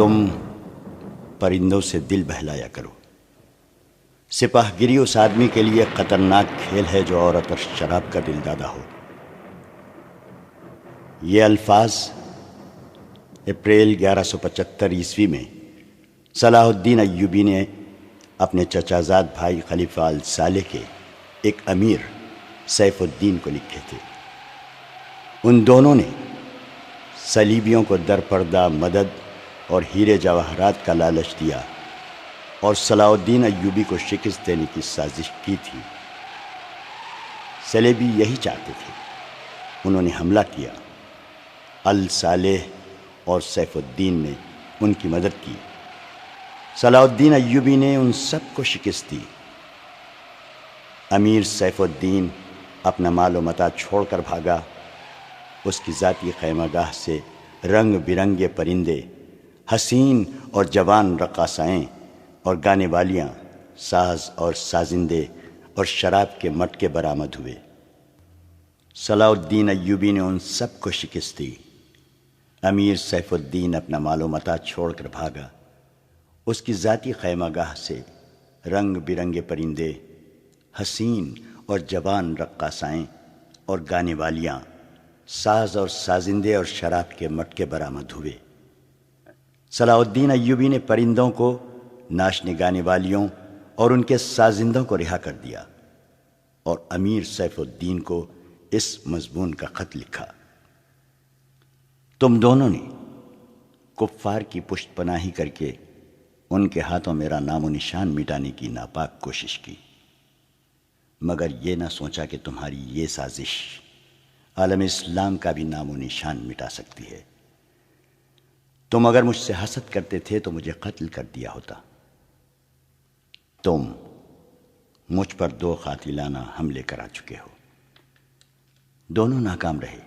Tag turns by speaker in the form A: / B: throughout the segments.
A: تم پرندوں سے دل بہلایا کرو۔ سپاہ گیری اس آدمی کے لیے خطرناک کھیل ہے جو عورت اور شراب کا دل دادا ہو۔ یہ الفاظ اپریل 1175 عیسوی میں صلاح الدین ایوبی نے اپنے چچا زاد بھائی خلیفہ الصالح کے ایک امیر سیف الدین کو لکھے تھے۔ ان دونوں نے صلیبیوں کو در پردہ مدد اور ہیرے جواہرات کا لالچ دیا اور صلاح الدین ایوبی کو شکست دینے کی سازش کی تھی۔ صلیبی یہی چاہتے تھے۔ انہوں نے حملہ کیا۔ الصالح اور سیف الدین نے ان کی مدد کی۔ صلاح الدین ایوبی نے ان سب کو شکست دی۔ امیر سیف الدین اپنا مال و متاع چھوڑ کر بھاگا۔ اس کی ذاتی خیمہ گاہ سے رنگ برنگے پرندے، حسین اور جوان رقاصائیں اور گانے والیاں، ساز اور سازندے اور شراب کے مٹکے برآمد ہوئے۔ صلاح الدین ایوبی نے ان سب کو شکست دی۔ امیر سیف الدین اپنا مال و متاع چھوڑ کر بھاگا۔ اس کی ذاتی خیمہ گاہ سے رنگ برنگے پرندے، حسین اور جوان رقاصائیں اور گانے والیاں، ساز اور سازندے اور شراب کے مٹکے برآمد ہوئے۔ صلاح الدین ایوبی نے پرندوں کو، ناچنے گانے والیوں اور ان کے سازندوں کو رہا کر دیا اور امیر سیف الدین کو اس مضمون کا خط لکھا: تم دونوں نے کفار کی پشت پناہی کر کے ان کے ہاتھوں میرا نام و نشان مٹانے کی ناپاک کوشش کی، مگر یہ نہ سوچا کہ تمہاری یہ سازش عالم اسلام کا بھی نام و نشان مٹا سکتی ہے۔ تم اگر مجھ سے حسد کرتے تھے تو مجھے قتل کر دیا ہوتا۔ تم مجھ پر 2 قاتلانہ حملے کرا چکے ہو، دونوں ناکام رہے۔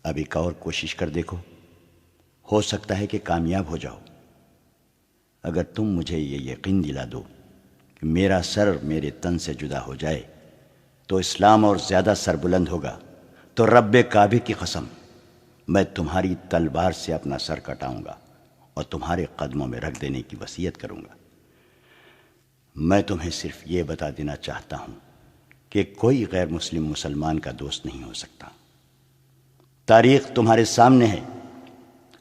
A: اب ایک اور کوشش کر دیکھو، ہو سکتا ہے کہ کامیاب ہو جاؤ۔ اگر تم مجھے یہ یقین دلا دو کہ میرا سر میرے تن سے جدا ہو جائے تو اسلام اور زیادہ سر بلند ہوگا، تو رب کعبے کی قسم میں تمہاری تلوار سے اپنا سر کٹاؤں گا اور تمہارے قدموں میں رکھ دینے کی وصیت کروں گا۔ میں تمہیں صرف یہ بتا دینا چاہتا ہوں کہ کوئی غیر مسلم مسلمان کا دوست نہیں ہو سکتا۔ تاریخ تمہارے سامنے ہے،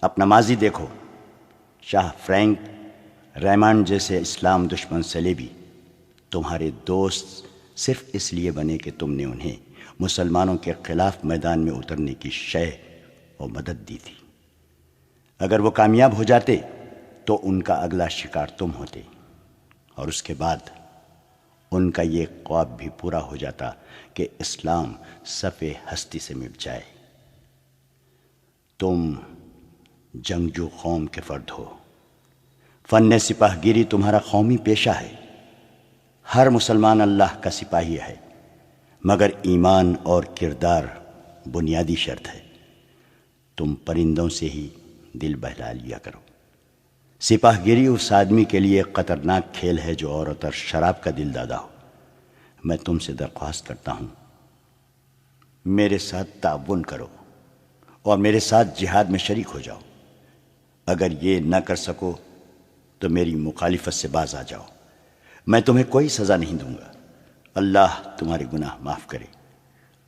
A: اپنا ماضی دیکھو۔ شاہ فرینک ریمانڈ جیسے اسلام دشمن صلیبی تمہارے دوست صرف اس لیے بنے کہ تم نے انہیں مسلمانوں کے خلاف میدان میں اترنے کی شے اور مدد دی تھی۔ اگر وہ کامیاب ہو جاتے تو ان کا اگلا شکار تم ہوتے، اور اس کے بعد ان کا یہ خواب بھی پورا ہو جاتا کہ اسلام صف ہستی سے مٹ جائے۔ تم جنگجو قوم کے فرد ہو۔ فن سپاہ گیری تمہارا قومی پیشہ ہے۔ ہر مسلمان اللہ کا سپاہی ہے، مگر ایمان اور کردار بنیادی شرط ہے۔ تم پرندوں سے ہی دل بہلا لیا کرو۔ سپاہ گیری اس آدمی کے لیے خطرناک کھیل ہے جو عورت اور شراب کا دل دادا ہو۔ میں تم سے درخواست کرتا ہوں، میرے ساتھ تعاون کرو اور میرے ساتھ جہاد میں شریک ہو جاؤ۔ اگر یہ نہ کر سکو تو میری مخالفت سے باز آ جاؤ۔ میں تمہیں کوئی سزا نہیں دوں گا۔ اللہ تمہارے گناہ معاف کرے،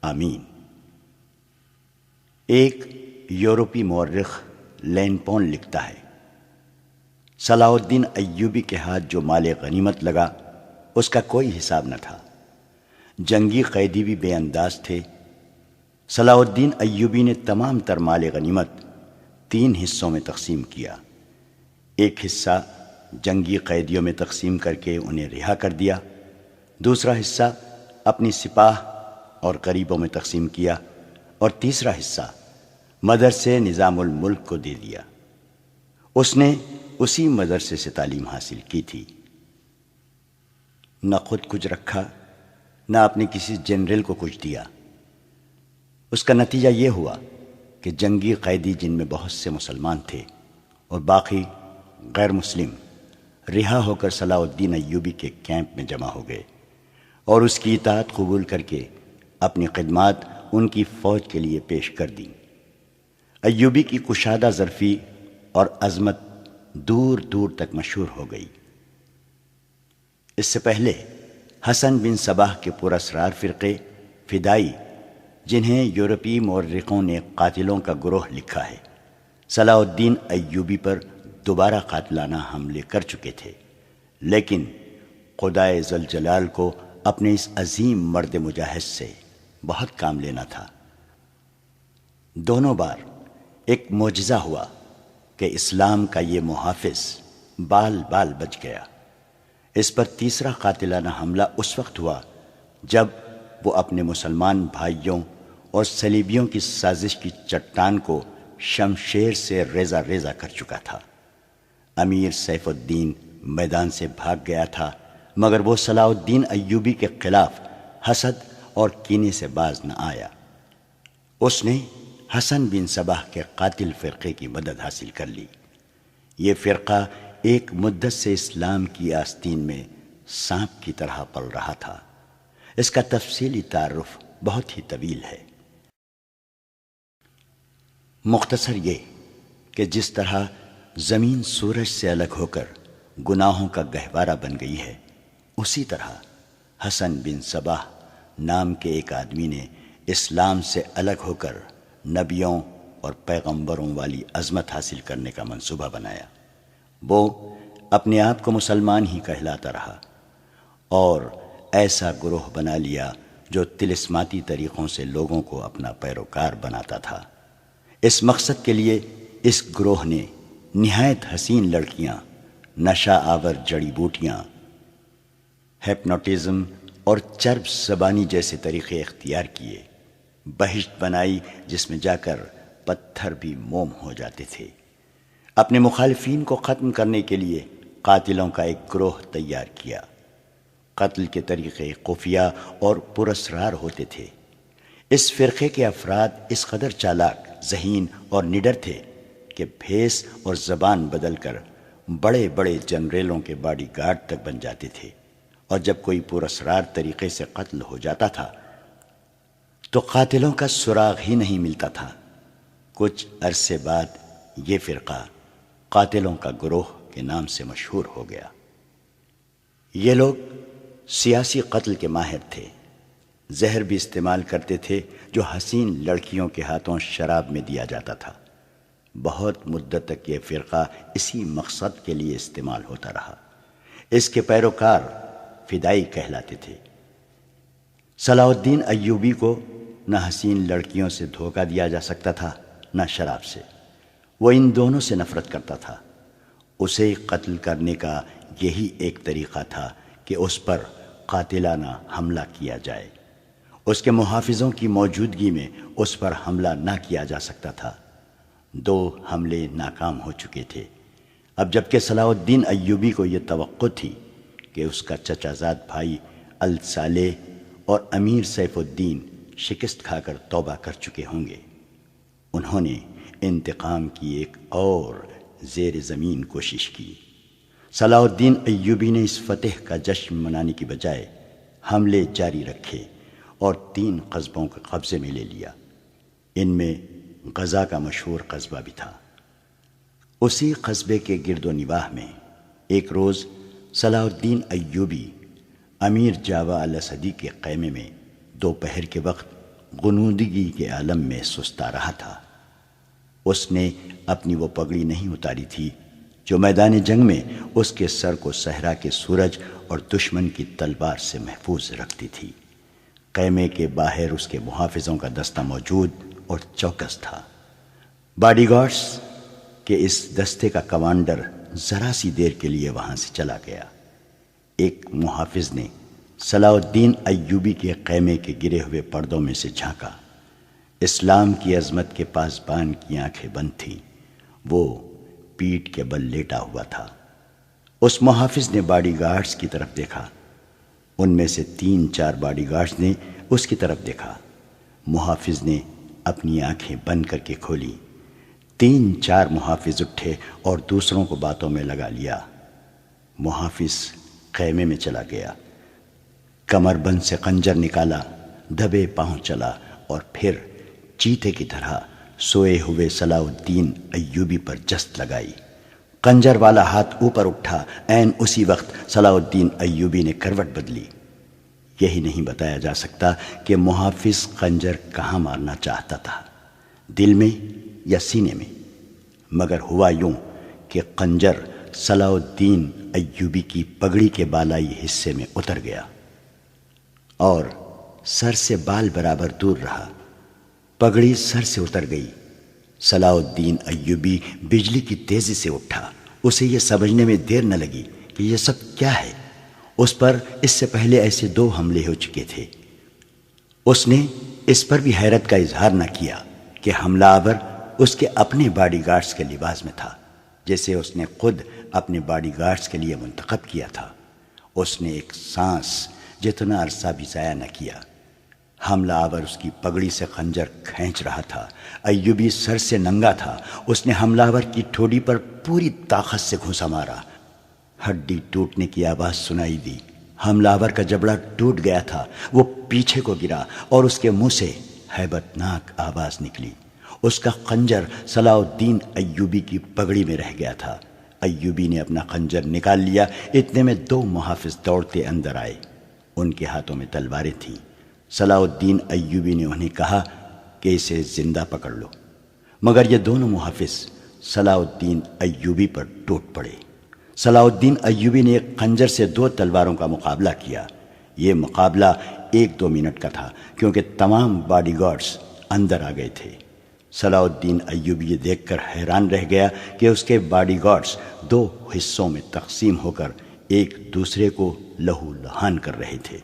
A: آمین۔ ایک یورپی مورخ لین پون لکھتا ہے، صلاح الدین ایوبی کے ہاتھ جو مال غنیمت لگا اس کا کوئی حساب نہ تھا۔ جنگی قیدی بھی بے انداز تھے۔ صلاح الدین ایوبی نے تمام تر مال غنیمت 3 حصوں میں تقسیم کیا۔ ایک حصہ جنگی قیدیوں میں تقسیم کر کے انہیں رہا کر دیا، دوسرا حصہ اپنی سپاہ اور غریبوں میں تقسیم کیا، اور تیسرا حصہ مدرسے نظام الملک کو دے دیا۔ اس نے اسی مدرسے سے تعلیم حاصل کی تھی۔ نہ خود کچھ رکھا، نہ اپنے کسی جنرل کو کچھ دیا۔ اس کا نتیجہ یہ ہوا کہ جنگی قیدی، جن میں بہت سے مسلمان تھے اور باقی غیر مسلم، رہا ہو کر صلاح الدین ایوبی کے کیمپ میں جمع ہو گئے اور اس کی اطاعت قبول کر کے اپنی خدمات ان کی فوج کے لیے پیش کر دیں۔ ایوبی کی کشادہ ظرفی اور عظمت دور دور تک مشہور ہو گئی۔ اس سے پہلے حسن بن صباح کے پراسرار فرقے فدائی، جنہیں یورپی مورخوں نے قاتلوں کا گروہ لکھا ہے، صلاح الدین ایوبی پر دوبارہ قاتلانہ حملے کر چکے تھے، لیکن خدائے ذوالجلال کو اپنے اس عظیم مرد مجاہد سے بہت کام لینا تھا۔ دونوں بار ایک معجزہ ہوا کہ اسلام کا یہ محافظ بال بال بچ گیا۔ اس پر تیسرا قاتلانہ حملہ اس وقت ہوا جب وہ اپنے مسلمان بھائیوں اور صلیبیوں کی سازش کی چٹان کو شمشیر سے ریزہ ریزہ کر چکا تھا۔ امیر سیف الدین میدان سے بھاگ گیا تھا، مگر وہ صلاح الدین ایوبی کے خلاف حسد اور کینے سے باز نہ آیا۔ اس نے حسن بن صباح کے قاتل فرقے کی مدد حاصل کر لی۔ یہ فرقہ ایک مدت سے اسلام کی آستین میں سانپ کی طرح پل رہا تھا۔ اس کا تفصیلی تعارف بہت ہی طویل ہے۔ مختصر یہ کہ جس طرح زمین سورج سے الگ ہو کر گناہوں کا گہوارہ بن گئی ہے، اسی طرح حسن بن صباح نام کے ایک آدمی نے اسلام سے الگ ہو کر نبیوں اور پیغمبروں والی عظمت حاصل کرنے کا منصوبہ بنایا۔ وہ اپنے آپ کو مسلمان ہی کہلاتا رہا اور ایسا گروہ بنا لیا جو طلسماتی طریقوں سے لوگوں کو اپنا پیروکار بناتا تھا۔ اس مقصد کے لیے اس گروہ نے نہایت حسین لڑکیاں، نشہ آور جڑی بوٹیاں، ہپنوٹزم اور چرب زبانی جیسے طریقے اختیار کیے۔ بہشت بنائی جس میں جا کر پتھر بھی موم ہو جاتے تھے۔ اپنے مخالفین کو ختم کرنے کے لیے قاتلوں کا ایک گروہ تیار کیا۔ قتل کے طریقے خفیہ اور پراسرار ہوتے تھے۔ اس فرقے کے افراد اس قدر چالاک، ذہین اور نڈر تھے کہ بھیس اور زبان بدل کر بڑے بڑے جنریلوں کے باڈی گارڈ تک بن جاتے تھے، اور جب کوئی پراسرار طریقے سے قتل ہو جاتا تھا تو قاتلوں کا سراغ ہی نہیں ملتا تھا۔ کچھ عرصے بعد یہ فرقہ قاتلوں کا گروہ کے نام سے مشہور ہو گیا۔ یہ لوگ سیاسی قتل کے ماہر تھے، زہر بھی استعمال کرتے تھے جو حسین لڑکیوں کے ہاتھوں شراب میں دیا جاتا تھا۔ بہت مدت تک یہ فرقہ اسی مقصد کے لیے استعمال ہوتا رہا۔ اس کے پیروکار فدائی کہلاتے تھے۔ صلاح الدین ایوبی کو نہ حسین لڑکیوں سے دھوکہ دیا جا سکتا تھا، نہ شراب سے۔ وہ ان دونوں سے نفرت کرتا تھا۔ اسے قتل کرنے کا یہی ایک طریقہ تھا کہ اس پر قاتلانہ حملہ کیا جائے۔ اس کے محافظوں کی موجودگی میں اس پر حملہ نہ کیا جا سکتا تھا۔ 2 حملے ناکام ہو چکے تھے۔ اب جبکہ صلاح الدین ایوبی کو یہ توقع تھی کہ اس کا چچا زاد بھائی الصالح اور امیر سیف الدین شکست کھا کر توبہ کر چکے ہوں گے، انہوں نے انتقام کی ایک اور زیر زمین کوشش کی۔ صلاح الدین ایوبی نے اس فتح کا جشن منانے کی بجائے حملے جاری رکھے اور 3 قصبوں کو قبضے میں لے لیا۔ ان میں غزہ کا مشہور قصبہ بھی تھا۔ اسی قصبے کے گرد و نواح میں ایک روز صلاح الدین ایوبی امیر جاوا الاسدی کے خیمے میں دوپہر کے وقت غنودگی کے عالم میں سستا رہا تھا۔ اس نے اپنی وہ پگڑی نہیں اتاری تھی جو میدان جنگ میں اس کے سر کو صحرا کے سورج اور دشمن کی تلوار سے محفوظ رکھتی تھی۔ خیمے کے باہر اس کے محافظوں کا دستہ موجود اور چوکس تھا۔ باڈی گارڈز کے اس دستے کا کمانڈر ذرا سی دیر کے لیے وہاں سے چلا گیا۔ ایک محافظ نے صلاح الدین ایوبی کے خیمے کے گرے ہوئے پردوں میں سے جھانکا۔ اسلام کی عظمت کے پاسبان کی آنکھیں بند تھیں۔ وہ پیٹھ کے بل لیٹا ہوا تھا۔ اس محافظ نے باڈی گارڈز کی طرف دیکھا۔ ان میں سے 3-4 باڈی گارڈز نے اس کی طرف دیکھا۔ محافظ نے اپنی آنکھیں بند کر کے کھولی۔ 3-4 محافظ اٹھے اور دوسروں کو باتوں میں لگا لیا۔ محافظ خیمے میں چلا گیا، کمر بند سے خنجر نکالا، دبے پاؤں چلا اور پھر چیتے کی طرح سوئے ہوئے صلاح الدین ایوبی پر جست لگائی۔ خنجر والا ہاتھ اوپر اٹھا، عین اسی وقت صلاح الدین ایوبی نے کروٹ بدلی۔ یہی نہیں بتایا جا سکتا کہ محافظ خنجر کہاں مارنا چاہتا تھا، دل میں یا سینے میں، مگر ہوا یوں کہ خنجر صلاح الدین ایوبی کی پگڑی کے بالائی حصے میں اتر گیا اور سر سے بال برابر دور رہا۔ پگڑی سر سے اتر گئی۔ صلاح الدین ایوبی بجلی کی تیزی سے اٹھا۔ اسے یہ سمجھنے میں دیر نہ لگی کہ یہ سب کیا ہے۔ اس پر اس سے پہلے ایسے 2 حملے ہو چکے تھے۔ اس نے اس پر بھی حیرت کا اظہار نہ کیا کہ حملہ آور اس کے اپنے باڈی گارڈز کے لباس میں تھا، جسے اس نے خود اپنے باڈی گارڈز کے لیے منتخب کیا تھا۔ اس نے ایک سانس جتنا عرصہ بھی ضائع نہ کیا۔ حملہ آور اس کی پگڑی سے خنجر کھینچ رہا تھا۔ ایوبی سر سے ننگا تھا۔ اس نے حملہ آور کی ٹھوڑی پر پوری طاقت سے گھونسا مارا۔ ہڈی ٹوٹنے کی آواز سنائی دی۔ حملہ آور کا جبڑا ٹوٹ گیا تھا۔ وہ پیچھے کو گرا اور اس کے منہ سے ہیبت ناک آواز نکلی۔ اس کا خنجر صلاح الدین ایوبی کی پگڑی میں رہ گیا تھا۔ ایوبی نے اپنا خنجر نکال لیا۔ اتنے میں 2 محافظ دوڑتے اندر آئے۔ ان کے ہاتھوں میں تلواریں تھیں۔ صلاح الدین ایوبی نے انہیں کہا کہ اسے زندہ پکڑ لو، مگر یہ دونوں محافظ صلاح الدین ایوبی پر ٹوٹ پڑے۔ صلاح الدین ایوبی نے ایک خنجر سے 2 تلواروں کا مقابلہ کیا۔ یہ مقابلہ 1-2 منٹ کا تھا، کیونکہ تمام باڈی گارڈز اندر آ گئے تھے۔ صلاح الدین ایوبی یہ دیکھ کر حیران رہ گیا کہ اس کے باڈی گارڈز 2 حصوں میں تقسیم ہو کر ایک دوسرے کو لہو لہان کر رہے تھے۔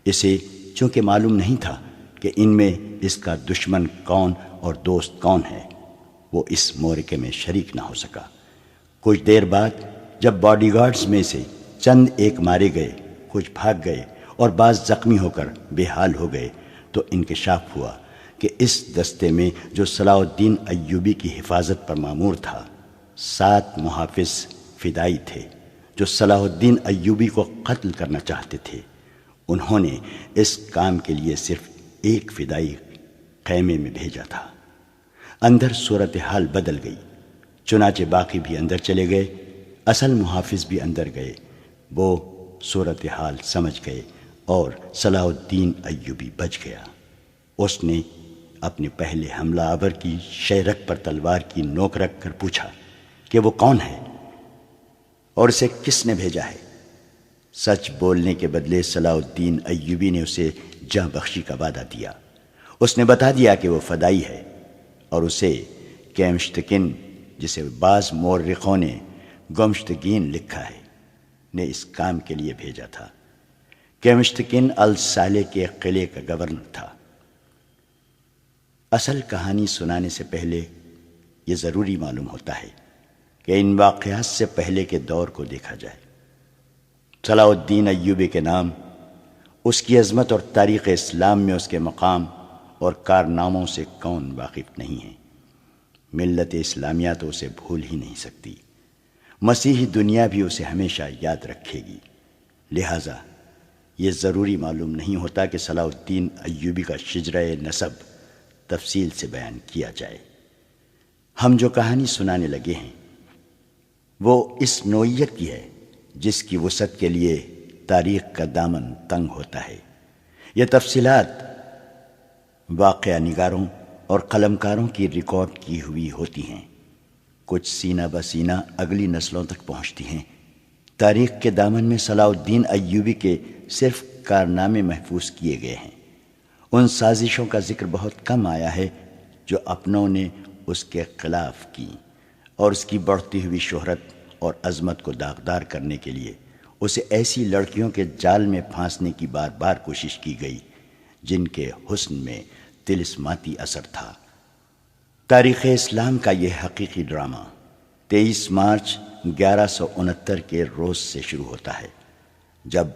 A: اسے چونکہ معلوم نہیں تھا کہ ان میں اس کا دشمن کون اور دوست کون ہے، وہ اس معرکے میں شریک نہ ہو سکا۔ کچھ دیر بعد جب باڈی گارڈز میں سے چند ایک مارے گئے، کچھ بھاگ گئے اور بعض زخمی ہو کر بے حال ہو گئے، تو انکشاف ہوا کہ اس دستے میں جو صلاح الدین ایوبی کی حفاظت پر مامور تھا، 7 محافظ فدائی تھے جو صلاح الدین ایوبی کو قتل کرنا چاہتے تھے۔ انہوں نے اس کام کے لیے صرف 1 فدائی خیمے میں بھیجا تھا۔ اندر صورتحال بدل گئی۔ چنانچہ باقی بھی اندر چلے گئے، اصل محافظ بھی اندر گئے۔ وہ صورتحال سمجھ گئے اور صلاح الدین ایوبی بچ گیا۔ اس نے اپنے پہلے حملہ آور کی شہرک پر تلوار کی نوک رکھ کر پوچھا کہ وہ کون ہے اور اسے کس نے بھیجا ہے۔ سچ بولنے کے بدلے صلاح الدین ایوبی نے اسے جاں بخشی کا وعدہ دیا۔ اس نے بتا دیا کہ وہ فدائی ہے اور اسے کیمشتکن، جسے بعض مورخوں نے گمشتگین لکھا ہے، نے اس کام کے لیے بھیجا تھا۔ کیمشتکن الصالح کے قلعے کا گورنر تھا۔ اصل کہانی سنانے سے پہلے یہ ضروری معلوم ہوتا ہے کہ ان واقعات سے پہلے کے دور کو دیکھا جائے۔ صلاح الدین ایوبی کے نام، اس کی عظمت اور تاریخ اسلام میں اس کے مقام اور کارناموں سے کون واقف نہیں ہے؟ ملت اسلامیہ تو اسے بھول ہی نہیں سکتی۔ مسیحی دنیا بھی اسے ہمیشہ یاد رکھے گی۔ لہٰذا یہ ضروری معلوم نہیں ہوتا کہ صلاح الدین ایوبی کا شجرہ نسب تفصیل سے بیان کیا جائے۔ ہم جو کہانی سنانے لگے ہیں وہ اس نوعیت کی ہے جس کی وسعت کے لیے تاریخ کا دامن تنگ ہوتا ہے۔ یہ تفصیلات واقعہ نگاروں اور قلمکاروں کی ریکارڈ کی ہوئی ہوتی ہیں، کچھ سینہ بسینہ اگلی نسلوں تک پہنچتی ہیں۔ تاریخ کے دامن میں صلاح الدین ایوبی کے صرف کارنامے محفوظ کیے گئے ہیں۔ ان سازشوں کا ذکر بہت کم آیا ہے جو اپنوں نے اس کے خلاف کی، اور اس کی بڑھتی ہوئی شہرت اور عظمت کو داغدار کرنے کے لیے اسے ایسی لڑکیوں کے جال میں پھانسنے کی بار بار کوشش کی گئی جن کے حسن میں طلسماتی اثر تھا۔ تاریخ اسلام کا یہ حقیقی ڈرامہ 23 مارچ 1169 کے روز سے شروع ہوتا ہے، جب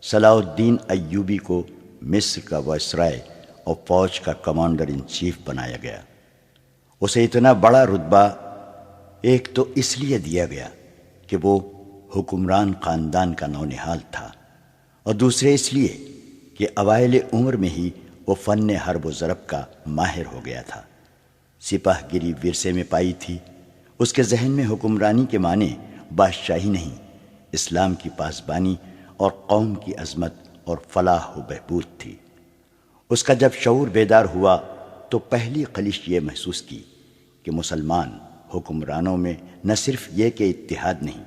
A: صلاح الدین ایوبی کو مصر کا وائسرائے اور فوج کا کمانڈر ان چیف بنایا گیا۔ اسے اتنا بڑا رتبہ ایک تو اس لیے دیا گیا کہ وہ حکمران خاندان کا نونہال تھا، اور دوسرے اس لیے کہ اوائل عمر میں ہی وہ فن حرب و ضرب کا ماہر ہو گیا تھا۔ سپاہ گیری ورثے میں پائی تھی۔ اس کے ذہن میں حکمرانی کے معنی بادشاہی نہیں، اسلام کی پاسبانی اور قوم کی عظمت اور فلاح و بہبود تھی۔ اس کا جب شعور بیدار ہوا تو پہلی خلش یہ محسوس کی کہ مسلمان حکمرانوں میں نہ صرف یہ کہ اتحاد نہیں،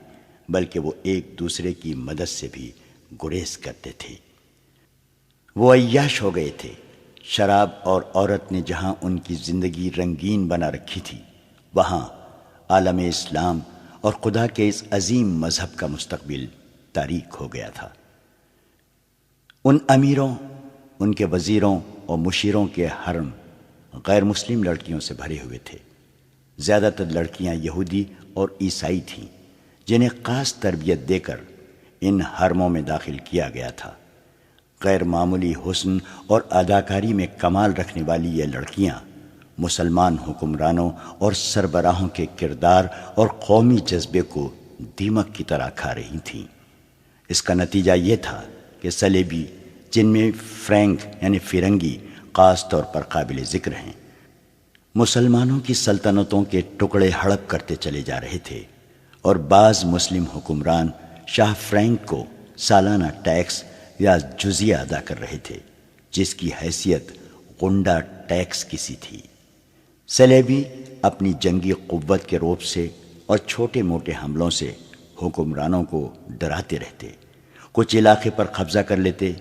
A: بلکہ وہ ایک دوسرے کی مدد سے بھی گریز کرتے تھے۔ وہ عیاش ہو گئے تھے۔ شراب اور عورت نے جہاں ان کی زندگی رنگین بنا رکھی تھی، وہاں عالم اسلام اور خدا کے اس عظیم مذہب کا مستقبل تاریک ہو گیا تھا۔ ان امیروں، ان کے وزیروں اور مشیروں کے حرم غیر مسلم لڑکیوں سے بھرے ہوئے تھے۔ زیادہ تر لڑکیاں یہودی اور عیسائی تھیں، جنہیں خاص تربیت دے کر ان حرموں میں داخل کیا گیا تھا۔ غیر معمولی حسن اور اداکاری میں کمال رکھنے والی یہ لڑکیاں مسلمان حکمرانوں اور سربراہوں کے کردار اور قومی جذبے کو دیمک کی طرح کھا رہی تھیں۔ اس کا نتیجہ یہ تھا کہ صلیبی، جن میں فرینک یعنی فرنگی خاص طور پر قابل ذکر ہیں، مسلمانوں کی سلطنتوں کے ٹکڑے ہڑپ کرتے چلے جا رہے تھے، اور بعض مسلم حکمران شاہ فرینک کو سالانہ ٹیکس یا جزیہ ادا کر رہے تھے، جس کی حیثیت غنڈہ ٹیکس کی سی تھی۔ صلیبی اپنی جنگی قوت کے رعب سے اور چھوٹے موٹے حملوں سے حکمرانوں کو ڈراتے رہتے، کچھ علاقے پر قبضہ کر لیتے،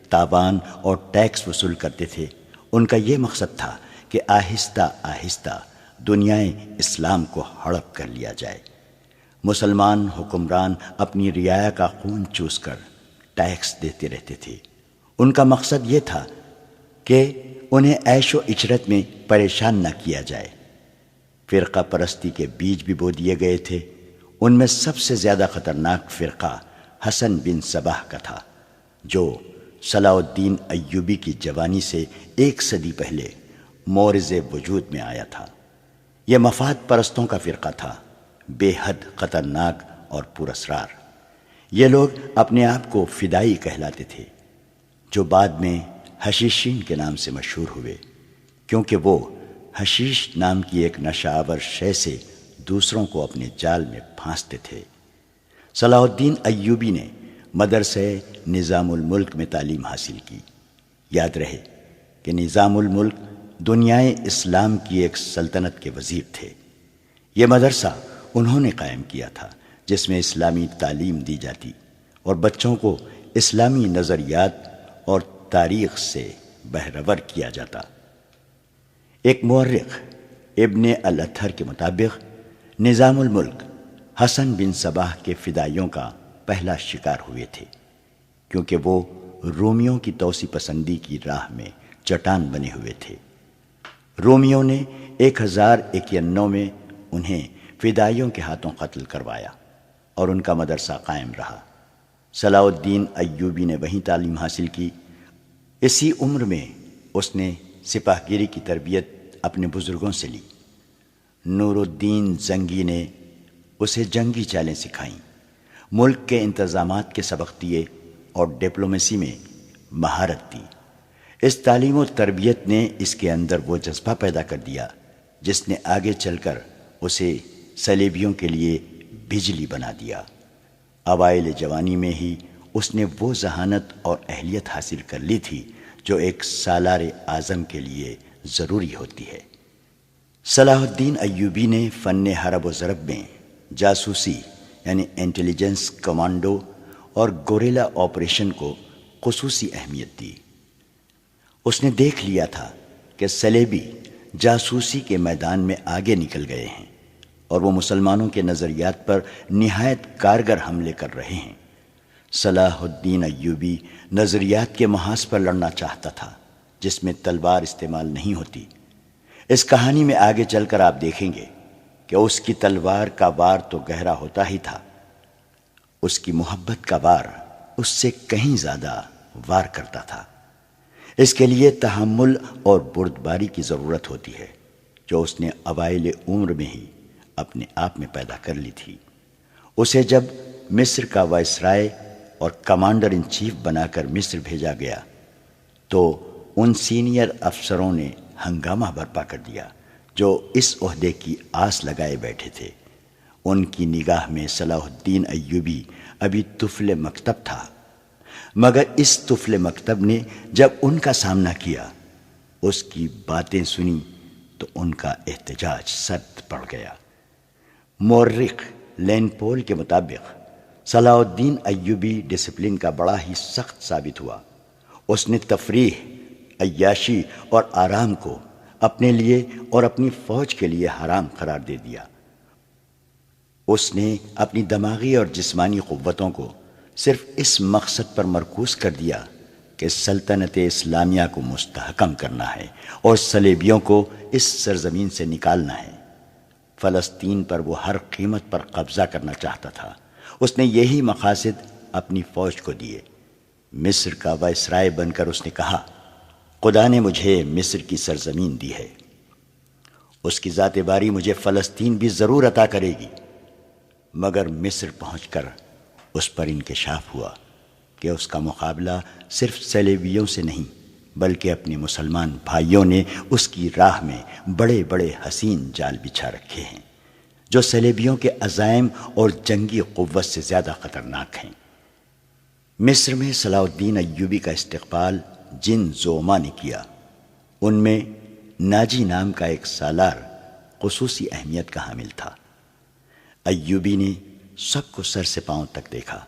A: تاوان اور ٹیکس وصول کرتے تھے۔ ان کا یہ مقصد تھا کہ آہستہ آہستہ دنیائے اسلام کو ہڑپ کر لیا جائے۔ مسلمان حکمران اپنی رعایا کا خون چوس کر ٹیکس دیتے رہتے تھے۔ ان کا مقصد یہ تھا کہ انہیں عیش و عشرت میں پریشان نہ کیا جائے۔ فرقہ پرستی کے بیج بھی بو دیے گئے تھے۔ ان میں سب سے زیادہ خطرناک فرقہ حسن بن صباح کا تھا، جو صلاح الدین ایوبی کی جوانی سے 1 صدی پہلے مورز وجود میں آیا تھا۔ یہ مفاد پرستوں کا فرقہ تھا، بے حد خطرناک اور پر اسرار۔ یہ لوگ اپنے آپ کو فدائی کہلاتے تھے، جو بعد میں حشیشین کے نام سے مشہور ہوئے، کیونکہ وہ حشیش نام کی ایک نشہ آور شے سے دوسروں کو اپنے جال میں پھانستے تھے۔ صلاح الدین ایوبی نے مدرسہ نظام الملک میں تعلیم حاصل کی۔ یاد رہے کہ نظام الملک دنیائے اسلام کی ایک سلطنت کے وزیر تھے۔ یہ مدرسہ انہوں نے قائم کیا تھا، جس میں اسلامی تعلیم دی جاتی اور بچوں کو اسلامی نظریات اور تاریخ سے بہرور کیا جاتا۔ ایک مورخ ابن الاطہر کے مطابق نظام الملک حسن بن صباح کے فدائیوں کا پہلا شکار ہوئے تھے، کیونکہ وہ رومیوں کی توسیع پسندی کی راہ میں چٹان بنے ہوئے تھے۔ رومیوں نے 1091 میں انہیں فدائیوں کے ہاتھوں قتل کروایا اور ان کا مدرسہ قائم رہا۔ صلاح الدین ایوبی نے وہیں تعلیم حاصل کی۔ اسی عمر میں اس نے سپاہ گیری کی تربیت اپنے بزرگوں سے لی۔ نور الدین زنگی نے اسے جنگی چالیں سکھائیں، ملک کے انتظامات کے سبق دیے اور ڈپلومیسی میں مہارت دی۔ اس تعلیم و تربیت نے اس کے اندر وہ جذبہ پیدا کر دیا جس نے آگے چل کر اسے صلیبیوں کے لیے بجلی بنا دیا۔ اوائل جوانی میں ہی اس نے وہ ذہانت اور اہلیت حاصل کر لی تھی جو ایک سالار اعظم کے لیے ضروری ہوتی ہے۔ صلاح الدین ایوبی نے فن حرب و ضرب میں جاسوسی یعنی انٹیلیجنس، کمانڈو اور گوریلا آپریشن کو خصوصی اہمیت دی۔ اس نے دیکھ لیا تھا کہ صلیبی جاسوسی کے میدان میں آگے نکل گئے ہیں اور وہ مسلمانوں کے نظریات پر نہایت کارگر حملے کر رہے ہیں۔ صلاح الدین ایوبی نظریات کے محاذ پر لڑنا چاہتا تھا، جس میں تلوار استعمال نہیں ہوتی۔ اس کہانی میں آگے چل کر آپ دیکھیں گے کہ اس کی تلوار کا وار تو گہرا ہوتا ہی تھا، اس کی محبت کا وار اس سے کہیں زیادہ وار کرتا تھا۔ اس کے لیے تحمل اور بردباری کی ضرورت ہوتی ہے، جو اس نے اوائل عمر میں ہی اپنے آپ میں پیدا کر لی تھی۔ اسے جب مصر کا وائسرائے اور کمانڈر ان چیف بنا کر مصر بھیجا گیا تو ان سینئر افسروں نے ہنگامہ برپا کر دیا، جو اس عہدے کی آس لگائے بیٹھے تھے، ان کی نگاہ میں صلاح الدین ایوبی ابھی طفل مکتب تھا، مگر اس طفل مکتب نے جب ان کا سامنا کیا، اس کی باتیں سنی تو ان کا احتجاج سرد پڑ گیا۔ مورخ لین پول کے مطابق صلاح الدین ایوبی ڈسپلن کا بڑا ہی سخت ثابت ہوا۔ اس نے تفریح، عیاشی اور آرام کو اپنے لیے اور اپنی فوج کے لیے حرام قرار دے دیا۔ اس نے اپنی دماغی اور جسمانی قوتوں کو صرف اس مقصد پر مرکوز کر دیا کہ سلطنت اسلامیہ کو مستحکم کرنا ہے اور صلیبیوں کو اس سرزمین سے نکالنا ہے۔ فلسطین پر وہ ہر قیمت پر قبضہ کرنا چاہتا تھا۔ اس نے یہی مقاصد اپنی فوج کو دیے۔ مصر کا وائسرائے بن کر اس نے کہا، خدا نے مجھے مصر کی سرزمین دی ہے، اس کی ذات باری مجھے فلسطین بھی ضرور عطا کرے گی۔ مگر مصر پہنچ کر اس پر انکشاف ہوا کہ اس کا مقابلہ صرف صلیبیوں سے نہیں بلکہ اپنے مسلمان بھائیوں نے اس کی راہ میں بڑے بڑے حسین جال بچھا رکھے ہیں، جو صلیبیوں کے عزائم اور جنگی قوت سے زیادہ خطرناک ہیں۔ مصر میں صلاح الدین ایوبی کا استقبال جن زعما نے کیا، ان میں ناجی نام کا ایک سالار خصوصی اہمیت کا حامل تھا۔ ایوبی نے سب کو سر سے پاؤں تک دیکھا۔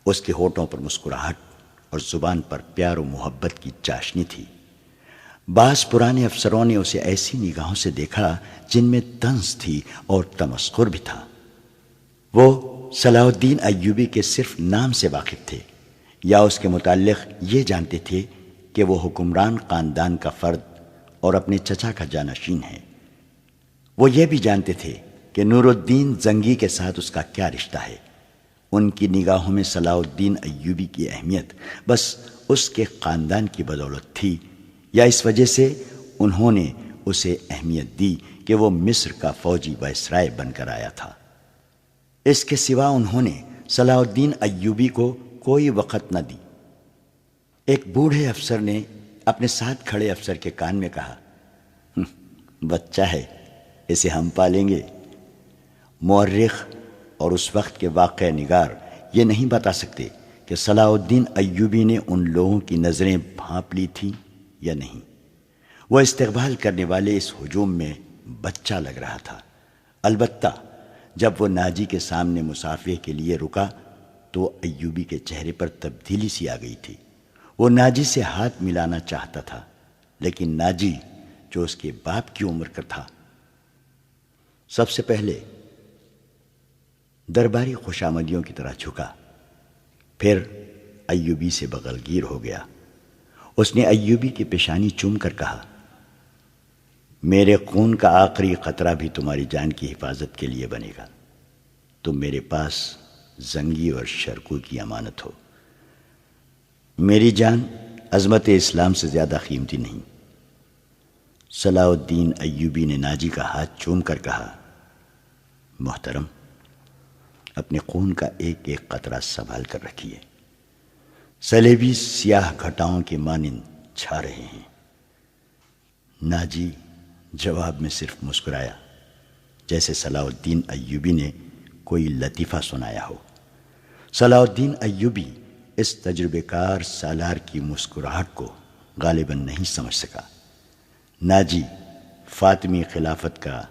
A: اس کے ہونٹوں پر مسکراہٹ اور زبان پر پیار و محبت کی چاشنی تھی۔ بعض پرانے افسروں نے اسے ایسی نگاہوں سے دیکھا جن میں طنز تھی اور تمسخر بھی تھا۔ وہ صلاح الدین ایوبی کے صرف نام سے واقف تھے یا اس کے متعلق یہ جانتے تھے کہ وہ حکمران خاندان کا فرد اور اپنے چچا کا جانشین ہے۔ وہ یہ بھی جانتے تھے کہ نور الدین زنگی کے ساتھ اس کا کیا رشتہ ہے۔ ان کی نگاہوں میں صلاح الدین ایوبی کی اہمیت بس اس کے خاندان کی بدولت تھی، یا اس وجہ سے انہوں نے اسے اہمیت دی کہ وہ مصر کا فوجی وائسرائے بن کر آیا تھا۔ اس کے سوا انہوں نے صلاح الدین ایوبی کو کوئی وقت نہ دی۔ ایک بوڑھے افسر نے اپنے ساتھ کھڑے افسر کے کان میں کہا، بچہ ہے، اسے ہم پالیں گے۔ مورخ اور اس وقت کے واقعہ نگار یہ نہیں بتا سکتے کہ صلاح الدین ایوبی نے ان لوگوں کی نظریں بھانپ لی تھیں یا نہیں۔ وہ استقبال کرنے والے اس ہجوم میں بچہ لگ رہا تھا۔ البتہ جب وہ ناجی کے سامنے مصافحے کے لیے رکا تو ایوبی کے چہرے پر تبدیلی سی آ گئی تھی۔ وہ ناجی سے ہاتھ ملانا چاہتا تھا، لیکن ناجی جو اس کے باپ کی عمر کا تھا، سب سے پہلے درباری خوشامدیوں کی طرح جھکا، پھر ایوبی سے بغل گیر ہو گیا۔ اس نے ایوبی کی پیشانی چوم کر کہا، میرے خون کا آخری قطرہ بھی تمہاری جان کی حفاظت کے لیے بنے گا۔ تم میرے پاس زنگی اور شرکو کی امانت ہو۔ میری جان عظمت اسلام سے زیادہ قیمتی نہیں۔ صلاح الدین ایوبی نے ناجی کا ہاتھ چوم کر کہا، محترم، اپنے خون کا ایک ایک قطرہ سنبھال کر رکھیے، صلیبی سیاہ گھٹاؤں کے مانند چھا رہے ہیں۔ ناجی جواب میں صرف مسکرایا، جیسے صلاح الدین ایوبی نے کوئی لطیفہ سنایا ہو۔ صلاح الدین ایوبی اس تجربے کار سالار کی مسکراہٹ کو غالباً نہیں سمجھ سکا۔ ناجی فاطمی خلافت کا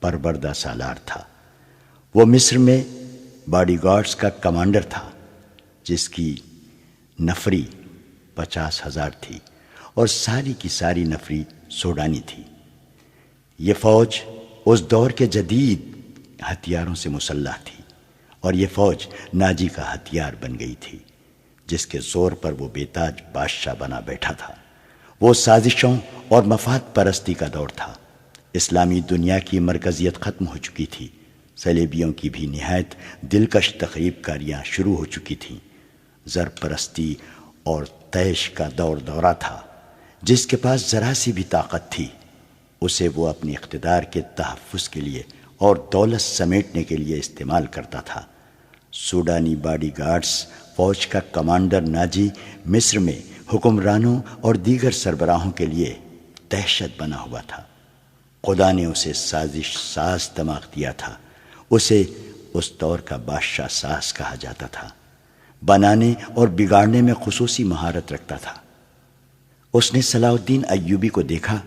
A: پروردہ سالار تھا۔ وہ مصر میں باڈی گارڈز کا کمانڈر تھا، جس کی نفری 50,000 تھی اور ساری کی ساری نفری سوڈانی تھی۔ یہ فوج اس دور کے جدید ہتھیاروں سے مسلح تھی، اور یہ فوج ناجی کا ہتھیار بن گئی تھی، جس کے زور پر وہ بے تاج بادشاہ بنا بیٹھا تھا۔ وہ سازشوں اور مفاد پرستی کا دور تھا۔ اسلامی دنیا کی مرکزیت ختم ہو چکی تھی۔ صلیبیوں کی بھی نہایت دلکش تخریب کاریاں شروع ہو چکی تھیں۔ زر پرستی اور طیش کا دورہ تھا۔ جس کے پاس ذرا سی بھی طاقت تھی، اسے وہ اپنے اقتدار کے تحفظ کے لیے اور دولت سمیٹنے کے لیے استعمال کرتا تھا۔ سوڈانی باڈی گارڈز فوج کا کمانڈر ناجی مصر میں حکمرانوں اور دیگر سربراہوں کے لیے دہشت بنا ہوا تھا۔ خدا نے اسے سازش ساز دماغ دیا تھا، اسے اس دور کا بادشاہ ساز کہا جاتا تھا، بنانے اور بگاڑنے میں خصوصی مہارت رکھتا تھا۔ اس نے صلاح الدین ایوبی کو دیکھا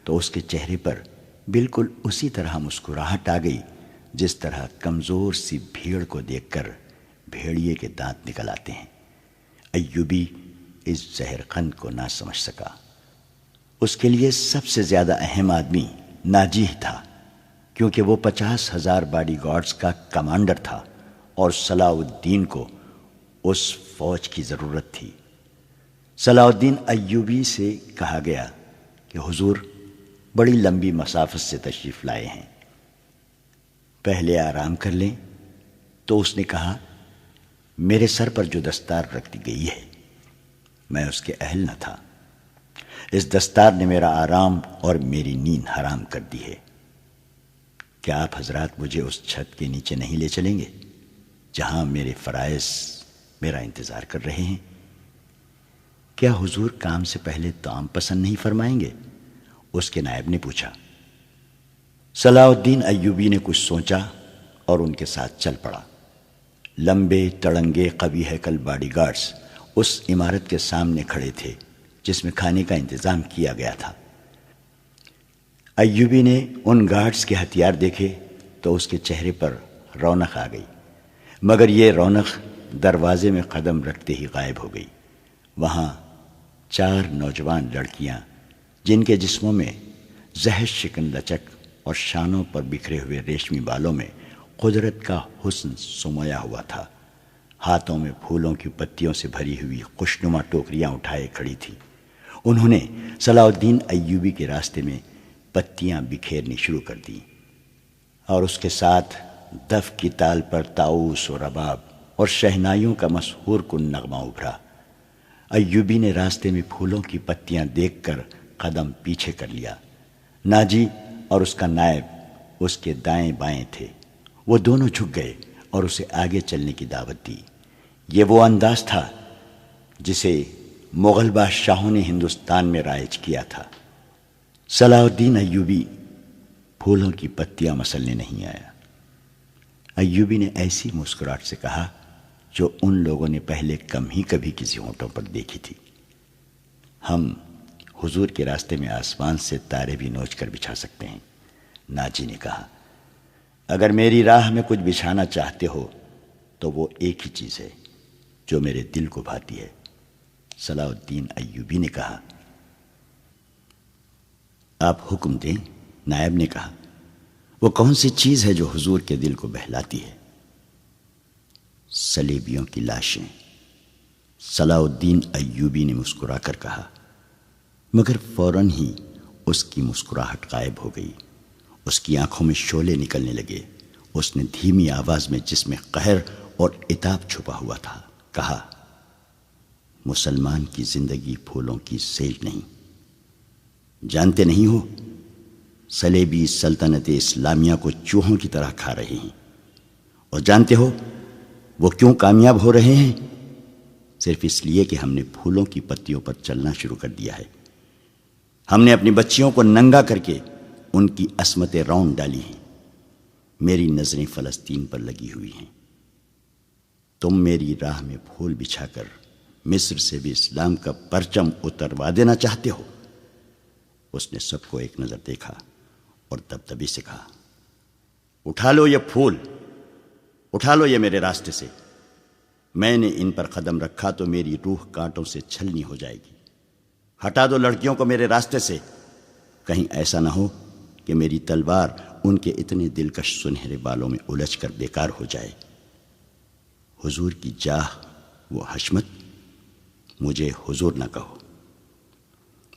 A: تو اس کے چہرے پر بالکل اسی طرح مسکراہٹ آ گئی جس طرح کمزور سی بھیڑ کو دیکھ کر بھیڑیے کے دانت نکل آتے ہیں۔ ایوبی اس زہر قند کو نہ سمجھ سکا۔ اس کے لیے سب سے زیادہ اہم آدمی ناجی تھا، کیونکہ وہ 50,000 باڈی گارڈز کا کمانڈر تھا اور صلاح الدین کو اس فوج کی ضرورت تھی۔ صلاح الدین ایوبی سے کہا گیا کہ حضور بڑی لمبی مسافت سے تشریف لائے ہیں، پہلے آرام کر لیں۔ تو اس نے کہا، میرے سر پر جو دستار رکھ دی گئی ہے میں اس کے اہل نہ تھا، اس دستار نے میرا آرام اور میری نیند حرام کر دی ہے۔ کیا آپ حضرات مجھے اس چھت کے نیچے نہیں لے چلیں گے جہاں میرے فرائض میرا انتظار کر رہے ہیں؟ کیا حضور کام سے پہلے طعام پسند نہیں فرمائیں گے؟ اس کے نائب نے پوچھا۔ صلاح الدین ایوبی نے کچھ سوچا اور ان کے ساتھ چل پڑا۔ لمبے تڑنگے قوی ہیکل باڈی گارڈز اس عمارت کے سامنے کھڑے تھے جس میں کھانے کا انتظام کیا گیا تھا۔ ایوبی نے ان گارڈز کے ہتھیار دیکھے تو اس کے چہرے پر رونق آ گئی، مگر یہ رونق دروازے میں قدم رکھتے ہی غائب ہو گئی۔ وہاں 4 نوجوان لڑکیاں جن کے جسموں میں زہر شکن لچک اور شانوں پر بکھرے ہوئے ریشمی بالوں میں قدرت کا حسن سمویا ہوا تھا، ہاتھوں میں پھولوں کی پتیوں سے بھری ہوئی خوشنما ٹوکریاں اٹھائے کھڑی تھی۔ انہوں نے صلاح الدین ایوبی کے راستے میں پتیاں بکھیرنی شروع کر دیں اور اس کے ساتھ دف کی تال پر طاؤس و رباب اور شہنائیوں کا مسحور کن نغمہ ابھرا۔ ایوبی نے راستے میں پھولوں کی پتیاں دیکھ کر قدم پیچھے کر لیا۔ ناجی اور اس کا نائب اس کے دائیں بائیں تھے، وہ دونوں جھک گئے اور اسے آگے چلنے کی دعوت دی۔ یہ وہ انداز تھا جسے مغل بادشاہوں نے ہندوستان میں رائج کیا تھا۔ صلاح الدین ایوبی پھولوں کی پتیاں مسلنے نہیں آیا۔ ایوبی نے ایسی مسکراہٹ سے کہا جو ان لوگوں نے پہلے کم ہی کبھی کسی ہونٹوں پر دیکھی تھی۔ ہم حضور کے راستے میں آسمان سے تارے بھی نوچ کر بچھا سکتے ہیں۔ ناجی نے کہا، اگر میری راہ میں کچھ بچھانا چاہتے ہو تو وہ ایک ہی چیز ہے جو میرے دل کو بھاتی ہے۔ صلاح الدین ایوبی نے کہا، آپ حکم دیں۔ نائب نے کہا، وہ کون سی چیز ہے جو حضور کے دل کو بہلاتی ہے؟ صلیبیوں کی لاشیں۔ صلاح الدین ایوبی نے مسکرا کر کہا، مگر فوراً ہی اس کی مسکراہٹ غائب ہو گئی۔ اس کی آنکھوں میں شعلے نکلنے لگے۔ اس نے دھیمی آواز میں جس میں قہر اور عتاب چھپا ہوا تھا کہا، مسلمان کی زندگی پھولوں کی سیج نہیں۔ جانتے نہیں ہو صلیبی سلطنت اسلامیہ کو چوہوں کی طرح کھا رہے ہیں، اور جانتے ہو وہ کیوں کامیاب ہو رہے ہیں؟ صرف اس لیے کہ ہم نے پھولوں کی پتیوں پر چلنا شروع کر دیا ہے۔ ہم نے اپنی بچیوں کو ننگا کر کے ان کی عصمتیں رون ڈالی ہیں۔ میری نظریں فلسطین پر لگی ہوئی ہیں۔ تم میری راہ میں پھول بچھا کر مصر سے بھی اسلام کا پرچم اتروا دینا چاہتے ہو؟ اس نے سب کو ایک نظر دیکھا اور دبدبے سے کہا، اٹھا لو یہ پھول، اٹھا لو یہ میرے راستے سے۔ میں نے ان پر قدم رکھا تو میری روح کانٹوں سے چھلنی ہو جائے گی۔ ہٹا دو لڑکیوں کو میرے راستے سے، کہیں ایسا نہ ہو کہ میری تلوار ان کے اتنے دلکش سنہرے بالوں میں الجھ کر بیکار ہو جائے۔ حضور کی جاہ وہ حشمت، مجھے حضور نہ کہو۔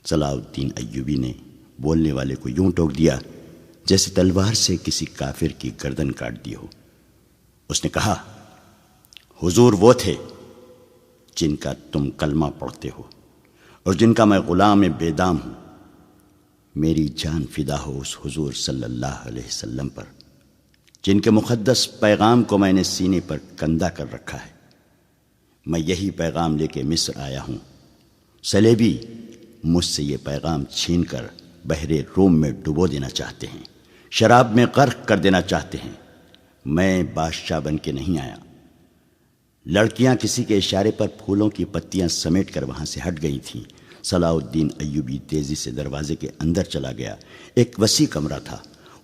A: صلاح الدین ایوبی نے بولنے والے کو یوں ٹوک دیا جیسے تلوار سے کسی کافر کی گردن کاٹ دی ہو۔ اس نے کہا، حضور وہ تھے جن کا تم کلمہ پڑھتے ہو اور جن کا میں غلام بے دام ہوں۔ میری جان فدا ہو اس حضور صلی اللہ علیہ وسلم پر جن کے مقدس پیغام کو میں نے سینے پر کندہ کر رکھا ہے۔ میں یہی پیغام لے کے مصر آیا ہوں۔ صلیبی مجھ سے یہ پیغام چھین کر بحر روم میں ڈبو دینا چاہتے ہیں، شراب میں غرق کر دینا چاہتے ہیں۔ میں بادشاہ بن کے نہیں آیا۔ لڑکیاں کسی کے اشارے پر پھولوں کی پتیاں سمیٹ کر وہاں سے ہٹ گئی تھیں۔ صلاح الدین ایوبی تیزی سے دروازے کے اندر چلا گیا۔ ایک وسیع کمرہ تھا،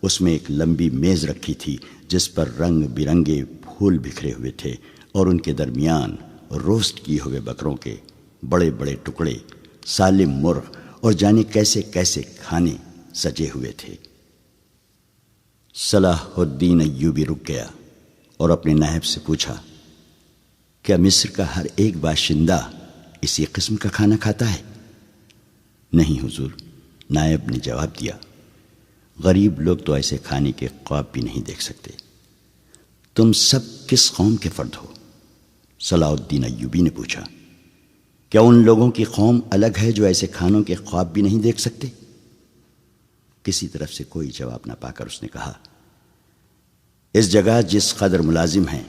A: اس میں ایک لمبی میز رکھی تھی جس پر رنگ برنگے پھول بکھرے ہوئے تھے، اور ان کے درمیان روسٹ کیے ہوئے بکروں کے بڑے بڑے ٹکڑے، سالم مرغ اور جانے کیسے کیسے کھانے سجے ہوئے تھے۔ صلاح الدین ایوبی رک گیا اور اپنے نائب سے پوچھا، کیا مصر کا ہر ایک باشندہ اسی قسم کا کھانا کھاتا ہے؟ نہیں حضور، نائب نے جواب دیا، غریب لوگ تو ایسے کھانے کے خواب بھی نہیں دیکھ سکتے۔ تم سب کس قوم کے فرد ہو؟ صلاح الدین ایوبی نے پوچھا۔ کیا ان لوگوں کی قوم الگ ہے جو ایسے کھانوں کے خواب بھی نہیں دیکھ سکتے؟ کسی طرف سے کوئی جواب نہ پا کر اس نے کہا، اس جگہ جس قدر ملازم ہیں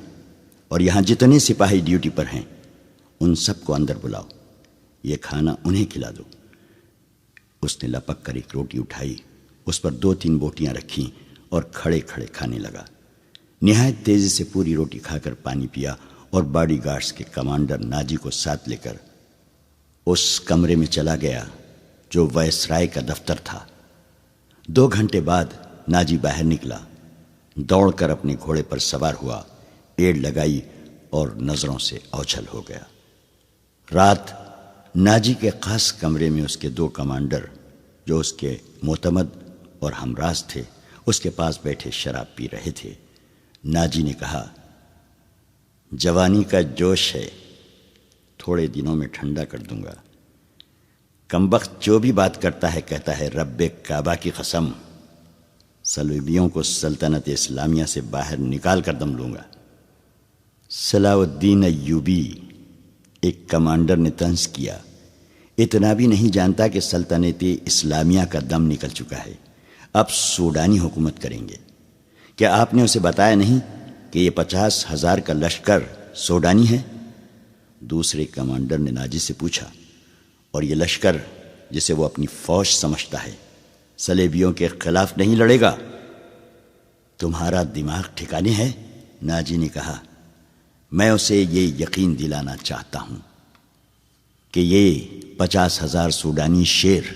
A: اور یہاں جتنے سپاہی ڈیوٹی پر ہیں، ان سب کو اندر بلاؤ، یہ کھانا انہیں کھلا دو۔ اس نے لپک کر ایک روٹی اٹھائی، اس پر 2-3 بوٹیاں رکھیں اور کھڑے کھڑے کھانے لگا۔ نہایت تیزی سے پوری روٹی کھا کر پانی پیا اور باڈی گارڈز کے کمانڈر ناجی کو ساتھ لے کر اس کمرے میں چلا گیا جو وائسرائے کا دفتر تھا۔ 2 گھنٹے بعد ناجی باہر نکلا، دوڑ کر اپنے گھوڑے پر سوار ہوا، ایڑ لگائی اور نظروں سے اوجھل ہو گیا۔ رات ناجی کے خاص کمرے میں اس کے 2 کمانڈر جو اس کے معتمد اور ہمراز تھے اس کے پاس بیٹھے شراب پی رہے تھے۔ ناجی نے کہا، جوانی کا جوش ہے، تھوڑے دنوں میں ٹھنڈا کر دوں گا۔ کمبخت جو بھی بات کرتا ہے کہتا ہے رب کعبہ کی قسم، صلیبیوں کو سلطنت اسلامیہ سے باہر نکال کر دم لوں گا۔ صلاح الدین ایوبی، ایک کمانڈر نے طنز کیا، اتنا بھی نہیں جانتا کہ سلطنت اسلامیہ کا دم نکل چکا ہے، اب سوڈانی حکومت کریں گے۔ کیا آپ نے اسے بتایا نہیں کہ یہ 50,000 کا لشکر سوڈانی ہے؟ دوسرے کمانڈر نے ناجی سے پوچھا، اور یہ لشکر جسے وہ اپنی فوج سمجھتا ہے صلیبیوں کے خلاف نہیں لڑے گا؟ تمہارا دماغ ٹھکانے ہے؟ ناجی نے کہا، میں اسے یہ یقین دلانا چاہتا ہوں کہ یہ 50,000 سوڈانی شیر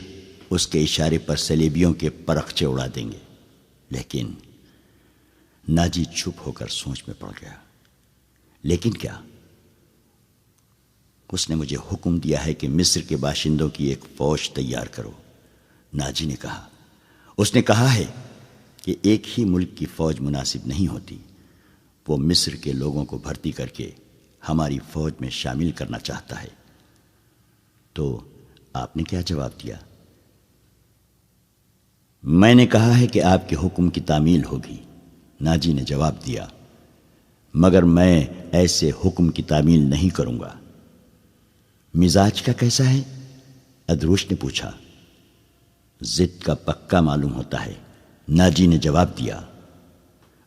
A: اس کے اشارے پر صلیبیوں کے پرخچے اڑا دیں گے۔ لیکن ناجی چپ ہو کر سوچ میں پڑ گیا۔ لیکن کیا؟ اس نے مجھے حکم دیا ہے کہ مصر کے باشندوں کی ایک فوج تیار کرو۔ ناجی نے کہا، اس نے کہا ہے کہ ایک ہی ملک کی فوج مناسب نہیں ہوتی، وہ مصر کے لوگوں کو بھرتی کر کے ہماری فوج میں شامل کرنا چاہتا ہے۔ تو آپ نے کیا جواب دیا؟ میں نے کہا ہے کہ آپ کے حکم کی تعمیل ہوگی، ناجی نے جواب دیا، مگر میں ایسے حکم کی تعمیل نہیں کروں گا۔ مزاج کا کیسا ہے؟ ادروش نے پوچھا۔ ضد کا پکا معلوم ہوتا ہے، ناجی نے جواب دیا،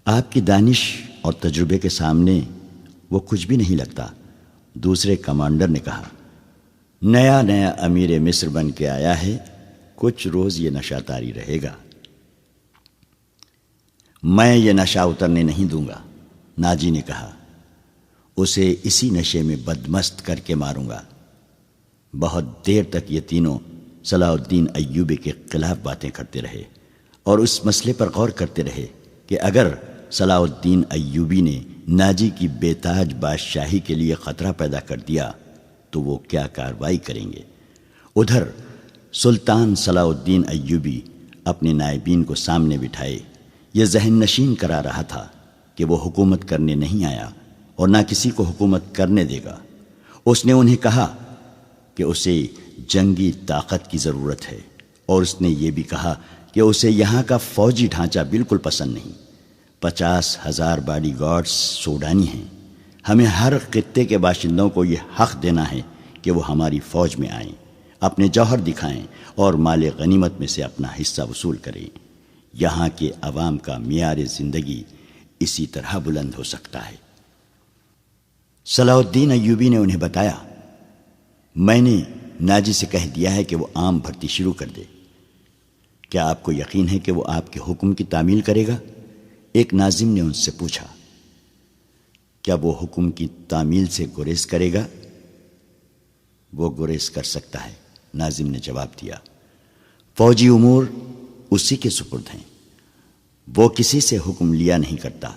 A: آپ کی دانش اور تجربے کے سامنے وہ کچھ بھی نہیں لگتا۔ دوسرے کمانڈر نے کہا، نیا نیا امیر مصر بن کے آیا ہے، کچھ روز یہ نشہ طاری رہے گا۔ میں یہ نشہ اترنے نہیں دوں گا، ناجی نے کہا، اسے اسی نشے میں بدمست کر کے ماروں گا۔ بہت دیر تک یہ تینوں صلاح الدین ایوبی کے خلاف باتیں کرتے رہے اور اس مسئلے پر غور کرتے رہے کہ اگر صلاح الدین ایوبی نے ناجی کی بے تاج بادشاہی کے لیے خطرہ پیدا کر دیا تو وہ کیا کارروائی کریں گے۔ ادھر سلطان صلاح الدین ایوبی اپنے نائبین کو سامنے بٹھائے یہ ذہن نشین کرا رہا تھا کہ وہ حکومت کرنے نہیں آیا اور نہ کسی کو حکومت کرنے دے گا۔ اس نے انہیں کہا کہ اسے جنگی طاقت کی ضرورت ہے، اور اس نے یہ بھی کہا کہ اسے یہاں کا فوجی ڈھانچہ بالکل پسند نہیں۔ 50,000 باڈی گارڈز سوڈانی ہیں، ہمیں ہر خطے کے باشندوں کو یہ حق دینا ہے کہ وہ ہماری فوج میں آئیں، اپنے جوہر دکھائیں اور مال غنیمت میں سے اپنا حصہ وصول کریں۔ یہاں کے عوام کا معیار زندگی اسی طرح بلند ہو سکتا ہے۔ صلاح الدین ایوبی نے انہیں بتایا، میں نے ناجی سے کہہ دیا ہے کہ وہ عام بھرتی شروع کر دے۔ کیا آپ کو یقین ہے کہ وہ آپ کے حکم کی تعمیل کرے گا؟ ایک ناظم نے ان سے پوچھا، کیا وہ حکم کی تعمیل سے گریز کرے گا؟ وہ گریز کر سکتا ہے، ناظم نے جواب دیا۔ فوجی امور اسی کے سپرد ہیں، وہ کسی سے حکم لیا نہیں کرتا،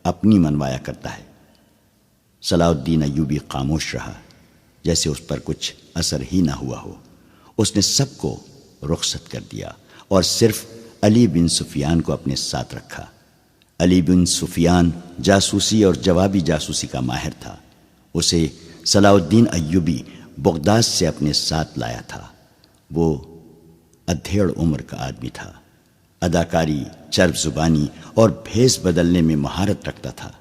A: اپنی منوایا کرتا ہے۔ صلاح الدین ایوبی خاموش رہا، جیسے اس پر کچھ اثر ہی نہ ہوا ہو۔ اس نے سب کو رخصت کر دیا اور صرف علی بن سفیان کو اپنے ساتھ رکھا۔ علی بن سفیان جاسوسی اور جوابی جاسوسی کا ماہر تھا۔ اسے صلاح الدین ایوبی بغداد سے اپنے ساتھ لایا تھا۔ وہ ادھیڑ عمر کا آدمی تھا، اداکاری، چرب زبانی اور بھیس بدلنے میں مہارت رکھتا تھا۔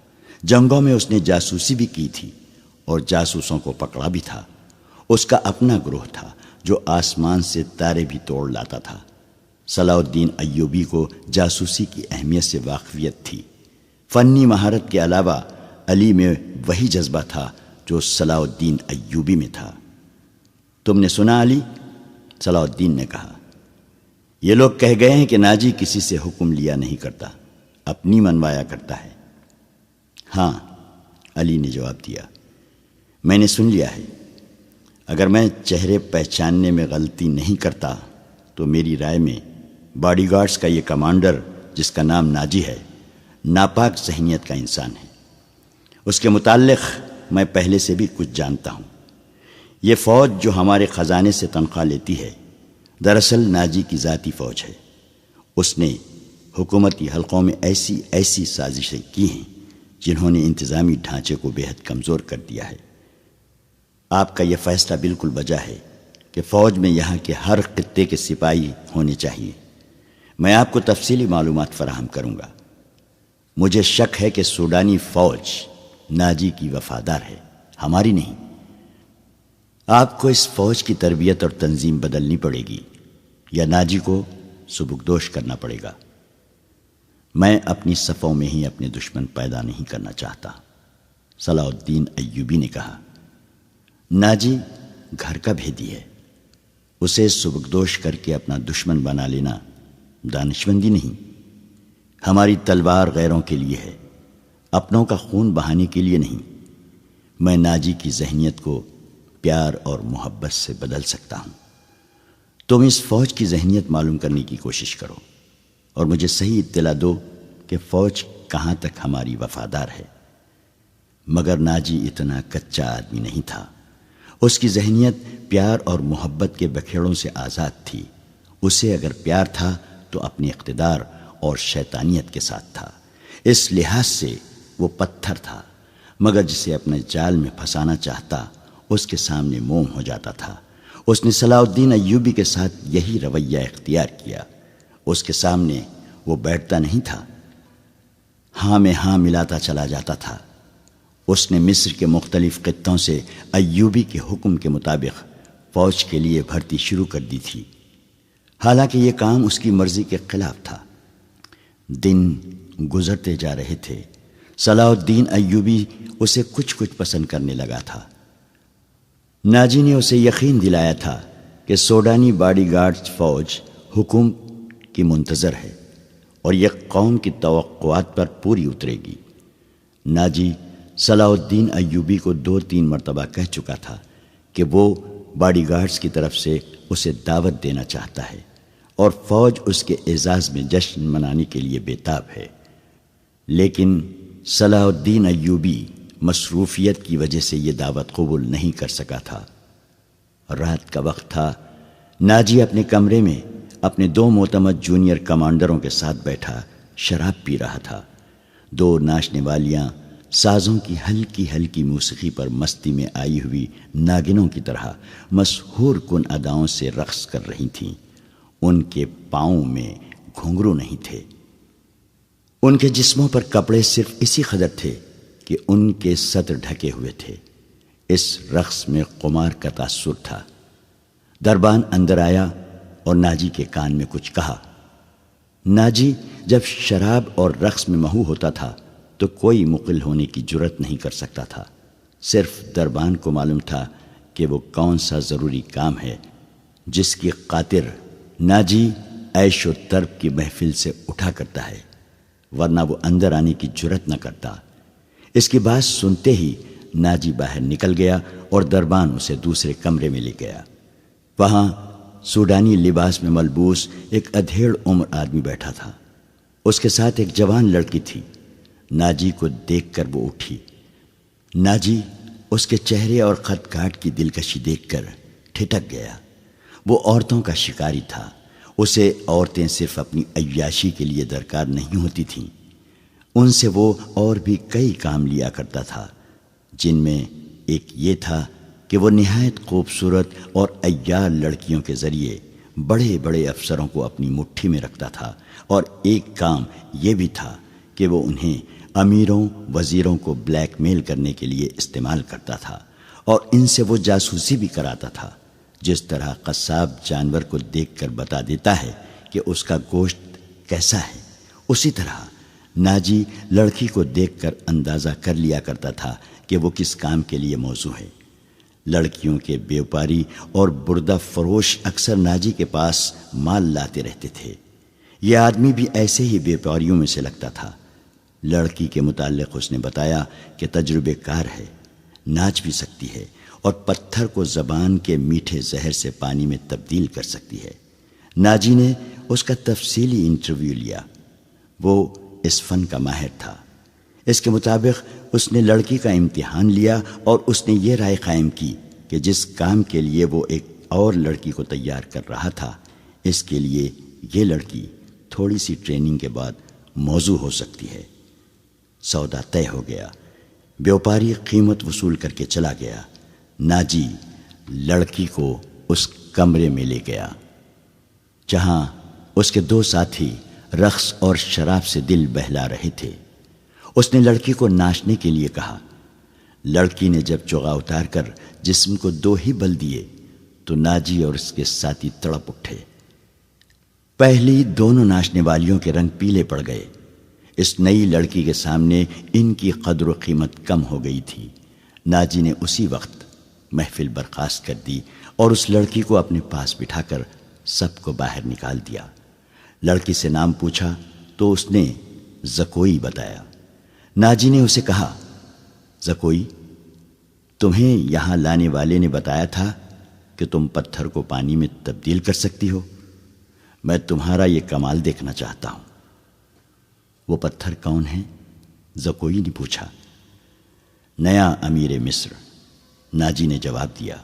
A: جنگوں میں اس نے جاسوسی بھی کی تھی اور جاسوسوں کو پکڑا بھی تھا۔ اس کا اپنا گروہ تھا جو آسمان سے تارے بھی توڑ لاتا تھا۔ صلاح الدین ایوبی کو جاسوسی کی اہمیت سے واقفیت تھی۔ فنی مہارت کے علاوہ علی میں وہی جذبہ تھا جو صلاح الدین ایوبی میں تھا۔ تم نے سنا علی؟ صلاح الدین نے کہا۔ یہ لوگ کہہ گئے ہیں کہ ناجی کسی سے حکم لیا نہیں کرتا، اپنی منوایا کرتا ہے۔ ہاں، علی نے جواب دیا، میں نے سن لیا ہے۔ اگر میں چہرے پہچاننے میں غلطی نہیں کرتا تو میری رائے میں باڈی گارڈز کا یہ کمانڈر جس کا نام ناجی ہے، ناپاک ذہنیت کا انسان ہے۔ اس کے متعلق میں پہلے سے بھی کچھ جانتا ہوں۔ یہ فوج جو ہمارے خزانے سے تنخواہ لیتی ہے، دراصل ناجی کی ذاتی فوج ہے۔ اس نے حکومتی حلقوں میں ایسی سازشیں کی ہیں جنہوں نے انتظامی ڈھانچے کو بے حد کمزور کر دیا ہے۔ آپ کا یہ فیصلہ بالکل بجا ہے کہ فوج میں یہاں کے ہر خطے کے سپاہی ہونے چاہیے۔ میں آپ کو تفصیلی معلومات فراہم کروں گا۔ مجھے شک ہے کہ سوڈانی فوج ناجی کی وفادار ہے، ہماری نہیں۔ آپ کو اس فوج کی تربیت اور تنظیم بدلنی پڑے گی یا ناجی کو سبکدوش کرنا پڑے گا۔ میں اپنی صفوں میں ہی اپنے دشمن پیدا نہیں کرنا چاہتا، صلاح الدین ایوبی نے کہا۔ ناجی گھر کا بھیدی ہے، اسے سبکدوش کر کے اپنا دشمن بنا لینا دانشمندی نہیں۔ ہماری تلوار غیروں کے لیے ہے، اپنوں کا خون بہانے کے لیے نہیں۔ میں ناجی کی ذہنیت کو پیار اور محبت سے بدل سکتا ہوں۔ تم اس فوج کی ذہنیت معلوم کرنے کی کوشش کرو اور مجھے صحیح اطلاع دو کہ فوج کہاں تک ہماری وفادار ہے۔ مگر ناجی اتنا کچا آدمی نہیں تھا۔ اس کی ذہنیت پیار اور محبت کے بکھیڑوں سے آزاد تھی۔ اسے اگر پیار تھا تو اپنی اقتدار اور شیطانیت کے ساتھ تھا۔ اس لحاظ سے وہ پتھر تھا، مگر جسے اپنے جال میں پھنسانا چاہتا اس کے سامنے موم ہو جاتا تھا۔ اس نے صلاح الدین ایوبی کے ساتھ یہی رویہ اختیار کیا۔ اس کے سامنے وہ بیٹھتا نہیں تھا، ہاں میں ہاں ملاتا چلا جاتا تھا۔ اس نے مصر کے مختلف خطوں سے ایوبی کے حکم کے مطابق فوج کے لیے بھرتی شروع کر دی تھی، حالانکہ یہ کام اس کی مرضی کے خلاف تھا۔ دن گزرتے جا رہے تھے، صلاح الدین ایوبی اسے کچھ پسند کرنے لگا تھا۔ ناجی نے اسے یقین دلایا تھا کہ سوڈانی باڈی گارڈ فوج حکم کی منتظر ہے اور یہ قوم کی توقعات پر پوری اترے گی۔ ناجی صلاح الدین ایوبی کو 2-3 مرتبہ کہہ چکا تھا کہ وہ باڈی گارڈز کی طرف سے اسے دعوت دینا چاہتا ہے اور فوج اس کے اعزاز میں جشن منانے کے لیے بےتاب ہے، لیکن صلاح الدین ایوبی مصروفیت کی وجہ سے یہ دعوت قبول نہیں کر سکا تھا۔ رات کا وقت تھا۔ ناجی اپنے کمرے میں اپنے 2 معتمد جونیئر کمانڈروں کے ساتھ بیٹھا شراب پی رہا تھا۔ 2 ناچنے والیاں سازوں کی ہلکی ہلکی موسیقی پر مستی میں آئی ہوئی ناگنوں کی طرح مسحور کن اداؤں سے رقص کر رہی تھیں۔ ان کے پاؤں میں گھنگرو نہیں تھے، ان کے جسموں پر کپڑے صرف اسی قدر تھے کہ ان کے سطر ڈھکے ہوئے تھے۔ اس رقص میں قمار کا تاثر تھا۔ دربان اندر آیا اور ناجی کے کان میں کچھ کہا۔ ناجی جب شراب اور رقص میں محو ہوتا تھا تو کوئی مقل ہونے کی جرت نہیں کر سکتا تھا۔ صرف دربان کو معلوم تھا کہ وہ کون سا ضروری کام ہے جس کی خاطر ناجی عیش و طرب کی محفل سے اٹھا کرتا ہے، ورنہ وہ اندر آنے کی جرت نہ کرتا۔ اس کی بات سنتے ہی ناجی باہر نکل گیا اور دربان اسے دوسرے کمرے میں لے گیا۔ وہاں سوڈانی لباس میں ملبوس ایک ادھیڑ عمر آدمی بیٹھا تھا۔ اس کے ساتھ ایک جوان لڑکی تھی۔ ناجی کو دیکھ کر وہ اٹھی۔ ناجی اس کے چہرے اور خط کاٹ کی دلکشی دیکھ کر ٹھٹک گیا۔ وہ عورتوں کا شکاری تھا۔ اسے عورتیں صرف اپنی عیاشی کے لیے درکار نہیں ہوتی تھیں، ان سے وہ اور بھی کئی کام لیا کرتا تھا، جن میں ایک یہ تھا کہ وہ نہایت خوبصورت اور عیار لڑکیوں کے ذریعے بڑے بڑے افسروں کو اپنی مٹھی میں رکھتا تھا، اور ایک کام یہ بھی تھا کہ وہ انہیں امیروں وزیروں کو بلیک میل کرنے کے لیے استعمال کرتا تھا، اور ان سے وہ جاسوسی بھی کراتا تھا۔ جس طرح قصاب جانور کو دیکھ کر بتا دیتا ہے کہ اس کا گوشت کیسا ہے، اسی طرح ناجی لڑکی کو دیکھ کر اندازہ کر لیا کرتا تھا کہ وہ کس کام کے لیے موزوں ہے۔ لڑکیوں کے بیوپاری اور بردہ فروش اکثر ناجی کے پاس مال لاتے رہتے تھے۔ یہ آدمی بھی ایسے ہی بیوپاریوں میں سے لگتا تھا۔ لڑکی کے متعلق اس نے بتایا کہ تجربے کار ہے، ناچ بھی سکتی ہے، اور پتھر کو زبان کے میٹھے زہر سے پانی میں تبدیل کر سکتی ہے۔ ناجی نے اس کا تفصیلی انٹرویو لیا۔ وہ اس فن کا ماہر تھا۔ اس کے مطابق اس نے لڑکی کا امتحان لیا اور اس نے یہ رائے قائم کی کہ جس کام کے لیے وہ ایک اور لڑکی کو تیار کر رہا تھا، اس کے لیے یہ لڑکی تھوڑی سی ٹریننگ کے بعد موزوں ہو سکتی ہے۔ سودا طے ہو گیا۔ بیوپاری قیمت وصول کر کے چلا گیا۔ ناجی لڑکی کو اس کمرے میں لے گیا جہاں اس کے دو ساتھی رقص اور شراب سے دل بہلا رہے تھے۔ اس نے لڑکی کو ناچنے کے لیے کہا۔ لڑکی نے جب چوغا اتار کر جسم کو دو ہی بل دیے تو ناجی اور اس کے ساتھی تڑپ اٹھے۔ پہلی دونوں ناچنے والیوں کے رنگ پیلے پڑ گئے۔ اس نئی لڑکی کے سامنے ان کی قدر و قیمت کم ہو گئی تھی۔ ناجی نے اسی وقت محفل برخاست کر دی اور اس لڑکی کو اپنے پاس بٹھا کر سب کو باہر نکال دیا۔ لڑکی سے نام پوچھا تو اس نے زکوئی بتایا۔ ناجی نے اسے کہا، زکوئی، تمہیں یہاں لانے والے نے بتایا تھا کہ تم پتھر کو پانی میں تبدیل کر سکتی ہو۔ میں تمہارا یہ کمال دیکھنا چاہتا ہوں۔ وہ پتھر کون ہے؟ زکوئی نے پوچھا۔ نیا امیر مصر، ناجی نے جواب دیا۔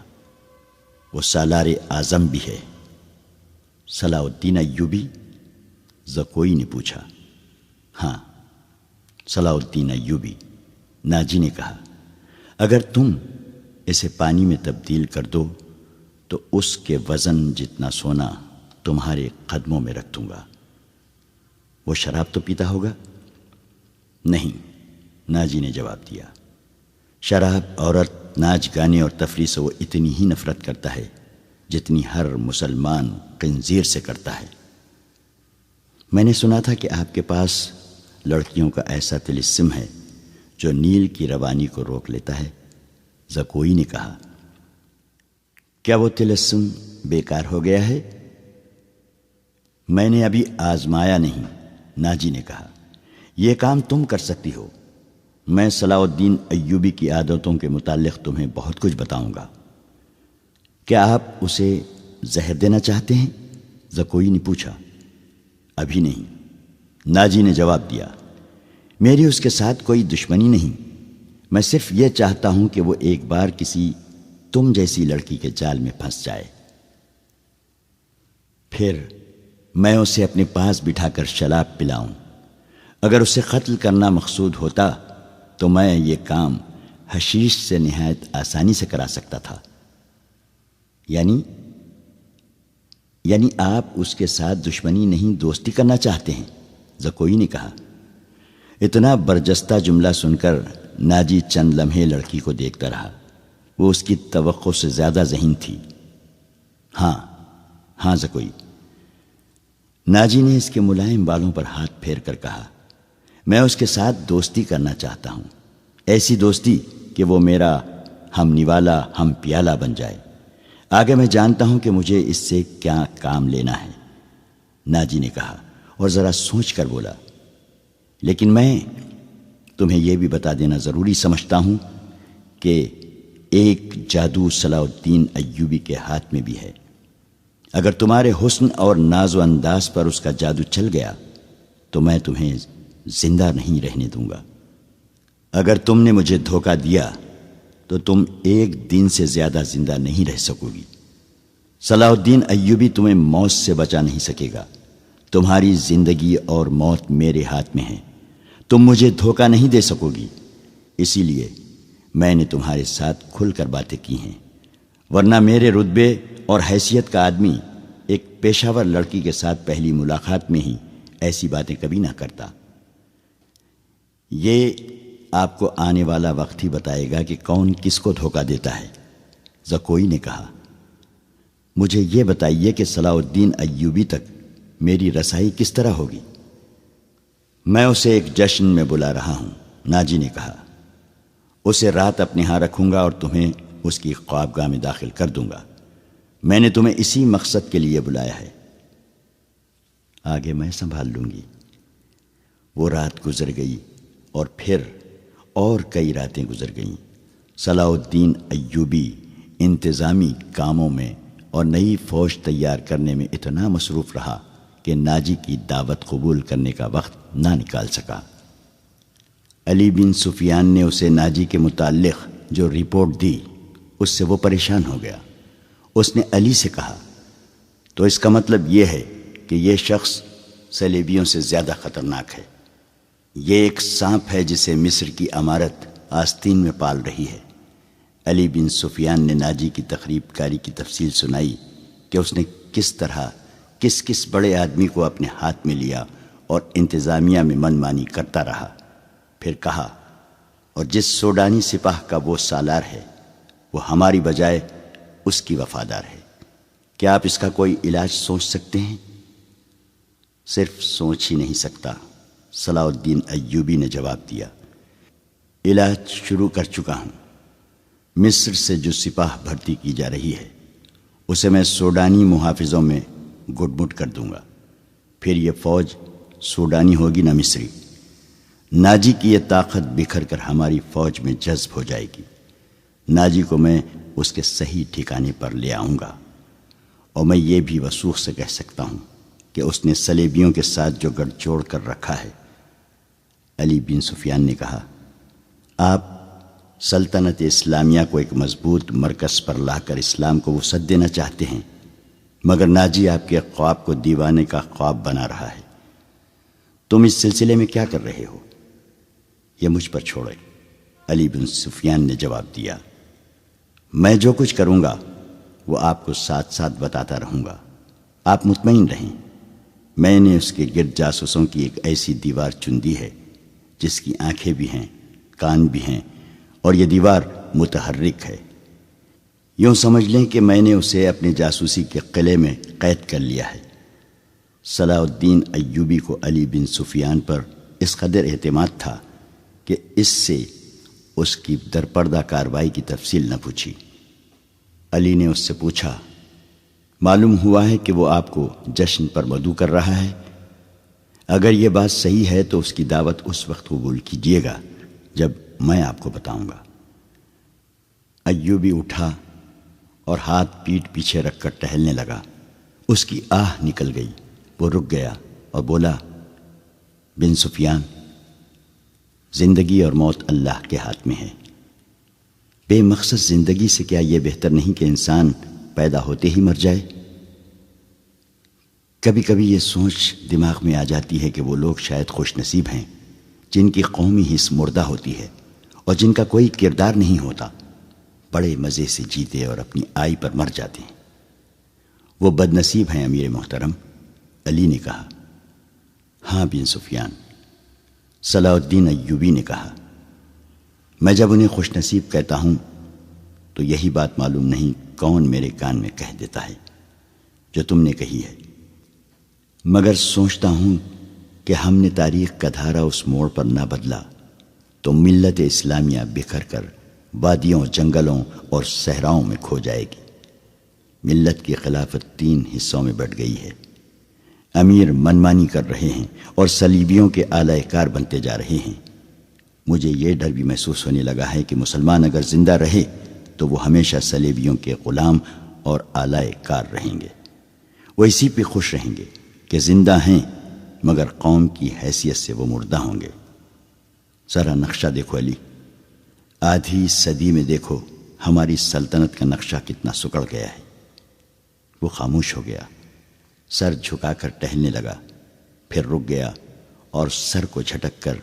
A: وہ سالار اعظم بھی ہے۔ صلاح الدین ایوبی؟ زکوئی نے پوچھا۔ ہاں، صلاح الدین ایوبی، ناجی نے کہا۔ اگر تم اسے پانی میں تبدیل کر دو تو اس کے وزن جتنا سونا تمہارے قدموں میں رکھ دوں گا۔ وہ شراب تو پیتا ہوگا؟ نہیں، ناجی نے جواب دیا۔ شراب، عورت، ناچ گانے اور تفریح سے وہ اتنی ہی نفرت کرتا ہے جتنی ہر مسلمان خنزیر سے کرتا ہے۔ میں نے سنا تھا کہ آپ کے پاس لڑکیوں کا ایسا طلسم ہے جو نیل کی روانی کو روک لیتا ہے۔ زکوئی نے کہا۔ کیا وہ طلسم بیکار ہو گیا ہے؟ میں نے ابھی آزمایا نہیں، ناجی نے کہا۔ یہ کام تم کر سکتی ہو۔ میں صلاح الدین ایوبی کی عادتوں کے متعلق تمہیں بہت کچھ بتاؤں گا۔ کیا آپ اسے زہر دینا چاہتے ہیں؟ زکوئی نے پوچھا۔ ابھی نہیں، ناجی نے جواب دیا۔ میری اس کے ساتھ کوئی دشمنی نہیں، میں صرف یہ چاہتا ہوں کہ وہ ایک بار کسی تم جیسی لڑکی کے جال میں پھنس جائے، پھر میں اسے اپنے پاس بٹھا کر شراب پلاؤں۔ اگر اسے قتل کرنا مقصود ہوتا تو میں یہ کام حشیش سے نہایت آسانی سے کرا سکتا تھا۔ یعنی آپ اس کے ساتھ دشمنی نہیں، دوستی کرنا چاہتے ہیں؟ زکوئی نے کہا۔ اتنا برجستہ جملہ سن کر ناجی چند لمحے لڑکی کو دیکھتا رہا۔ وہ اس کی توقع سے زیادہ ذہین تھی۔ ہاں زکوئی۔ ناجی نے اس کے ملائم بالوں پر ہاتھ پھیر کر کہا۔ میں اس کے ساتھ دوستی کرنا چاہتا ہوں، ایسی دوستی کہ وہ میرا ہم نوالا ہم پیالہ بن جائے۔ آگے میں جانتا ہوں کہ مجھے اس سے کیا کام لینا ہے۔ ناجی نے کہا اور ذرا سوچ کر بولا، لیکن میں تمہیں یہ بھی بتا دینا ضروری سمجھتا ہوں کہ ایک جادو صلاح الدین ایوبی کے ہاتھ میں بھی ہے۔ اگر تمہارے حسن اور ناز و انداز پر اس کا جادو چل گیا تو میں تمہیں زندہ نہیں رہنے دوں گا۔ اگر تم نے مجھے دھوکہ دیا تو تم ایک دن سے زیادہ زندہ نہیں رہ سکو گی۔ صلاح الدین ایوبی تمہیں موت سے بچا نہیں سکے گا۔ تمہاری زندگی اور موت میرے ہاتھ میں ہے۔ تم مجھے دھوکہ نہیں دے سکو گی، اسی لیے میں نے تمہارے ساتھ کھل کر باتیں کی ہیں، ورنہ میرے رتبے اور حیثیت کا آدمی ایک پیشہ ور لڑکی کے ساتھ پہلی ملاقات میں ہی ایسی باتیں کبھی نہ کرتا۔ یہ آپ کو آنے والا وقت ہی بتائے گا کہ کون کس کو دھوکہ دیتا ہے۔ زکوئی نے کہا، مجھے یہ بتائیے کہ صلاح الدین ایوبی تک میری رسائی کس طرح ہوگی؟ میں اسے ایک جشن میں بلا رہا ہوں، ناجی نے کہا۔ اسے رات اپنے ہاں رکھوں گا اور تمہیں اس کی خوابگاہ میں داخل کر دوں گا۔ میں نے تمہیں اسی مقصد کے لیے بلایا ہے، آگے میں سنبھال لوں گی۔ وہ رات گزر گئی اور پھر اور کئی راتیں گزر گئیں۔ صلاح الدین ایوبی انتظامی کاموں میں اور نئی فوج تیار کرنے میں اتنا مصروف رہا کہ ناجی کی دعوت قبول کرنے کا وقت نہ نکال سکا۔ علی بن سفیان نے اسے ناجی کے متعلق جو رپورٹ دی اس سے وہ پریشان ہو گیا۔ اس نے علی سے کہا، تو اس کا مطلب یہ ہے کہ یہ شخص صلیبیوں سے زیادہ خطرناک ہے۔ یہ ایک سانپ ہے جسے مصر کی امارت آستین میں پال رہی ہے۔ علی بن سفیان نے ناجی کی تخریب کاری کی تفصیل سنائی کہ اس نے کس طرح کس بڑے آدمی کو اپنے ہاتھ میں لیا اور انتظامیہ میں من مانی کرتا رہا۔ پھر کہا، اور جس سوڈانی سپاہ کا وہ سالار ہے وہ ہماری بجائے اس کی وفادار ہے۔ کیا آپ اس کا کوئی علاج سوچ سکتے ہیں؟ صرف سوچ ہی نہیں سکتا، صلاح الدین ایوبی نے جواب دیا۔ علاج شروع کر چکا ہوں۔ مصر سے جو سپاہ بھرتی کی جا رہی ہے اسے میں سوڈانی محافظوں میں گٹ مٹ کر دوں گا۔ پھر یہ فوج سوڈانی ہوگی نہ مصری۔ ناجی کی یہ طاقت بکھر کر ہماری فوج میں جذب ہو جائے گی۔ ناجی کو میں اس کے صحیح ٹھکانے پر لے آؤں گا، اور میں یہ بھی وثوق سے کہہ سکتا ہوں کہ اس نے صلیبیوں کے ساتھ جو گڑھ جوڑ کر رکھا ہے۔ علی بن سفیان نے کہا، آپ سلطنت اسلامیہ کو ایک مضبوط مرکز پر لا کر اسلام کو وسعت دینا چاہتے ہیں، مگر ناجی آپ کے خواب کو دیوانے کا خواب بنا رہا ہے۔ تم اس سلسلے میں کیا کر رہے ہو؟ یہ مجھ پر چھوڑے، علی بن سفیان نے جواب دیا۔ میں جو کچھ کروں گا وہ آپ کو ساتھ ساتھ بتاتا رہوں گا، آپ مطمئن رہیں۔ میں نے اس کے گرد جاسوسوں کی ایک ایسی دیوار چن دی ہے جس کی آنکھیں بھی ہیں، کان بھی ہیں، اور یہ دیوار متحرک ہے۔ یوں سمجھ لیں کہ میں نے اسے اپنے جاسوسی کے قلعے میں قید کر لیا ہے۔ صلاح الدین ایوبی کو علی بن سفیان پر اس قدر اعتماد تھا کہ اس سے اس کی درپردہ کارروائی کی تفصیل نہ پوچھی۔ علی نے اس سے پوچھا، معلوم ہوا ہے کہ وہ آپ کو جشن پر مدعو کر رہا ہے؟ اگر یہ بات صحیح ہے تو اس کی دعوت اس وقت قبول کیجیے گا جب میں آپ کو بتاؤں گا۔ ایوبی اٹھا اور ہاتھ پیٹھ پیچھے رکھ کر ٹہلنے لگا۔ اس کی آہ نکل گئی، وہ رک گیا اور بولا، بن سفیان، زندگی اور موت اللہ کے ہاتھ میں ہے۔ بے مقصد زندگی سے کیا یہ بہتر نہیں کہ انسان پیدا ہوتے ہی مر جائے؟ کبھی کبھی یہ سوچ دماغ میں آ جاتی ہے کہ وہ لوگ شاید خوش نصیب ہیں جن کی قومی حص مردہ ہوتی ہے اور جن کا کوئی کردار نہیں ہوتا، بڑے مزے سے جیتے اور اپنی آئی پر مر جاتے ہیں۔ وہ بد نصیب ہیں امیر محترم، علی نے کہا۔ ہاں بن سفیان، صلاح الدین ایوبی نے کہا، میں جب انہیں خوش نصیب کہتا ہوں تو یہی بات معلوم نہیں کون میرے کان میں کہہ دیتا ہے جو تم نے کہی ہے، مگر سوچتا ہوں کہ ہم نے تاریخ کا دھارا اس موڑ پر نہ بدلا تو ملت اسلامیہ بکھر کر وادیوں، جنگلوں اور صحراؤں میں کھو جائے گی۔ ملت کی خلافت 3 حصوں میں بٹ گئی ہے۔ امیر منمانی کر رہے ہیں اور صلیبیوں کے آلہ کار بنتے جا رہے ہیں۔ مجھے یہ ڈر بھی محسوس ہونے لگا ہے کہ مسلمان اگر زندہ رہے تو وہ ہمیشہ صلیبیوں کے غلام اور آلہ کار رہیں گے۔ وہ اسی پہ خوش رہیں گے کہ زندہ ہیں مگر قوم کی حیثیت سے وہ مردہ ہوں گے۔ ذرا نقشہ دیکھو علی، آدھی صدی میں دیکھو ہماری سلطنت کا نقشہ کتنا سکڑ گیا ہے۔ وہ خاموش ہو گیا، سر جھکا کر ٹہلنے لگا، پھر رک گیا اور سر کو جھٹک کر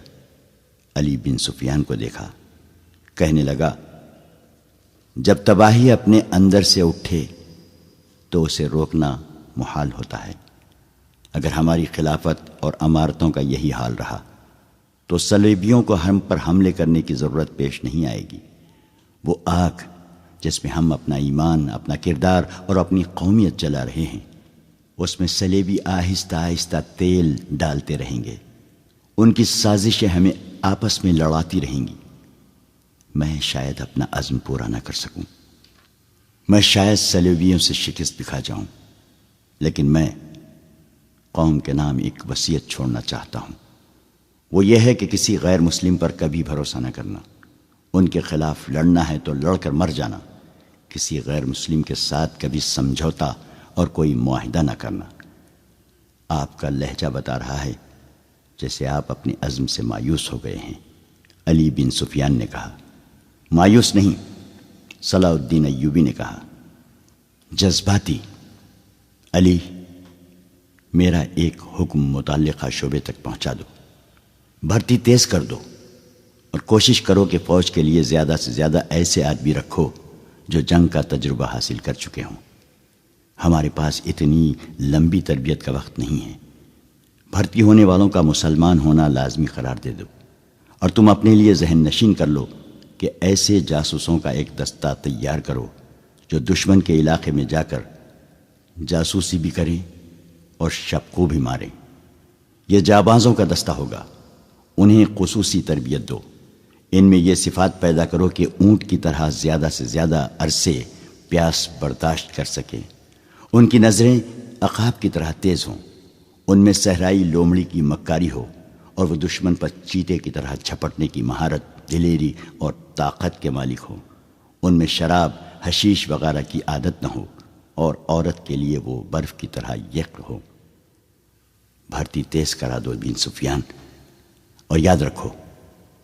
A: علی بن سفیان کو دیکھا۔ کہنے لگا، جب تباہی اپنے اندر سے اٹھے تو اسے روکنا محال ہوتا ہے۔ اگر ہماری خلافت اور امارتوں کا یہی حال رہا تو صلیبیوں کو ہم پر حملے کرنے کی ضرورت پیش نہیں آئے گی۔ وہ آگ جس میں ہم اپنا ایمان، اپنا کردار اور اپنی قومیت جلا رہے ہیں، اس میں صلیبی آہستہ آہستہ تیل ڈالتے رہیں گے۔ ان کی سازشیں ہمیں آپس میں لڑاتی رہیں گی۔ میں شاید اپنا عزم پورا نہ کر سکوں، میں شاید صلیبیوں سے شکست دکھا جاؤں، لیکن میں قوم کے نام ایک وصیت چھوڑنا چاہتا ہوں۔ وہ یہ ہے کہ کسی غیر مسلم پر کبھی بھروسہ نہ کرنا۔ ان کے خلاف لڑنا ہے تو لڑ کر مر جانا۔ کسی غیر مسلم کے ساتھ کبھی سمجھوتا اور کوئی معاہدہ نہ کرنا۔ آپ کا لہجہ بتا رہا ہے جیسے آپ اپنے عزم سے مایوس ہو گئے ہیں، علی بن سفیان نے کہا۔ مایوس نہیں، صلاح الدین ایوبی نے کہا، جذباتی۔ علی، میرا ایک حکم متعلقہ شعبے تک پہنچا دو، بھرتی تیز کر دو اور کوشش کرو کہ فوج کے لیے زیادہ سے زیادہ ایسے آدمی رکھو جو جنگ کا تجربہ حاصل کر چکے ہوں۔ ہمارے پاس اتنی لمبی تربیت کا وقت نہیں ہے۔ بھرتی ہونے والوں کا مسلمان ہونا لازمی قرار دے دو، اور تم اپنے لیے ذہن نشین کر لو کہ ایسے جاسوسوں کا ایک دستہ تیار کرو جو دشمن کے علاقے میں جا کر جاسوسی بھی کریں اور شب کو بھی ماریں۔ یہ جابازوں کا دستہ ہوگا، انہیں خصوصی تربیت دو۔ ان میں یہ صفات پیدا کرو کہ اونٹ کی طرح زیادہ سے زیادہ عرصے پیاس برداشت کر سکیں۔ ان کی نظریں عقاب کی طرح تیز ہوں، ان میں صحرائی لومڑی کی مکاری ہو، اور وہ دشمن پر چیتے کی طرح جھپٹنے کی مہارت، دلیری اور طاقت کے مالک ہوں۔ ان میں شراب، حشیش وغیرہ کی عادت نہ ہو، اور عورت کے لیے وہ برف کی طرح یکر ہو۔ بھرتی تیز کرا دو بن سفیان، اور یاد رکھو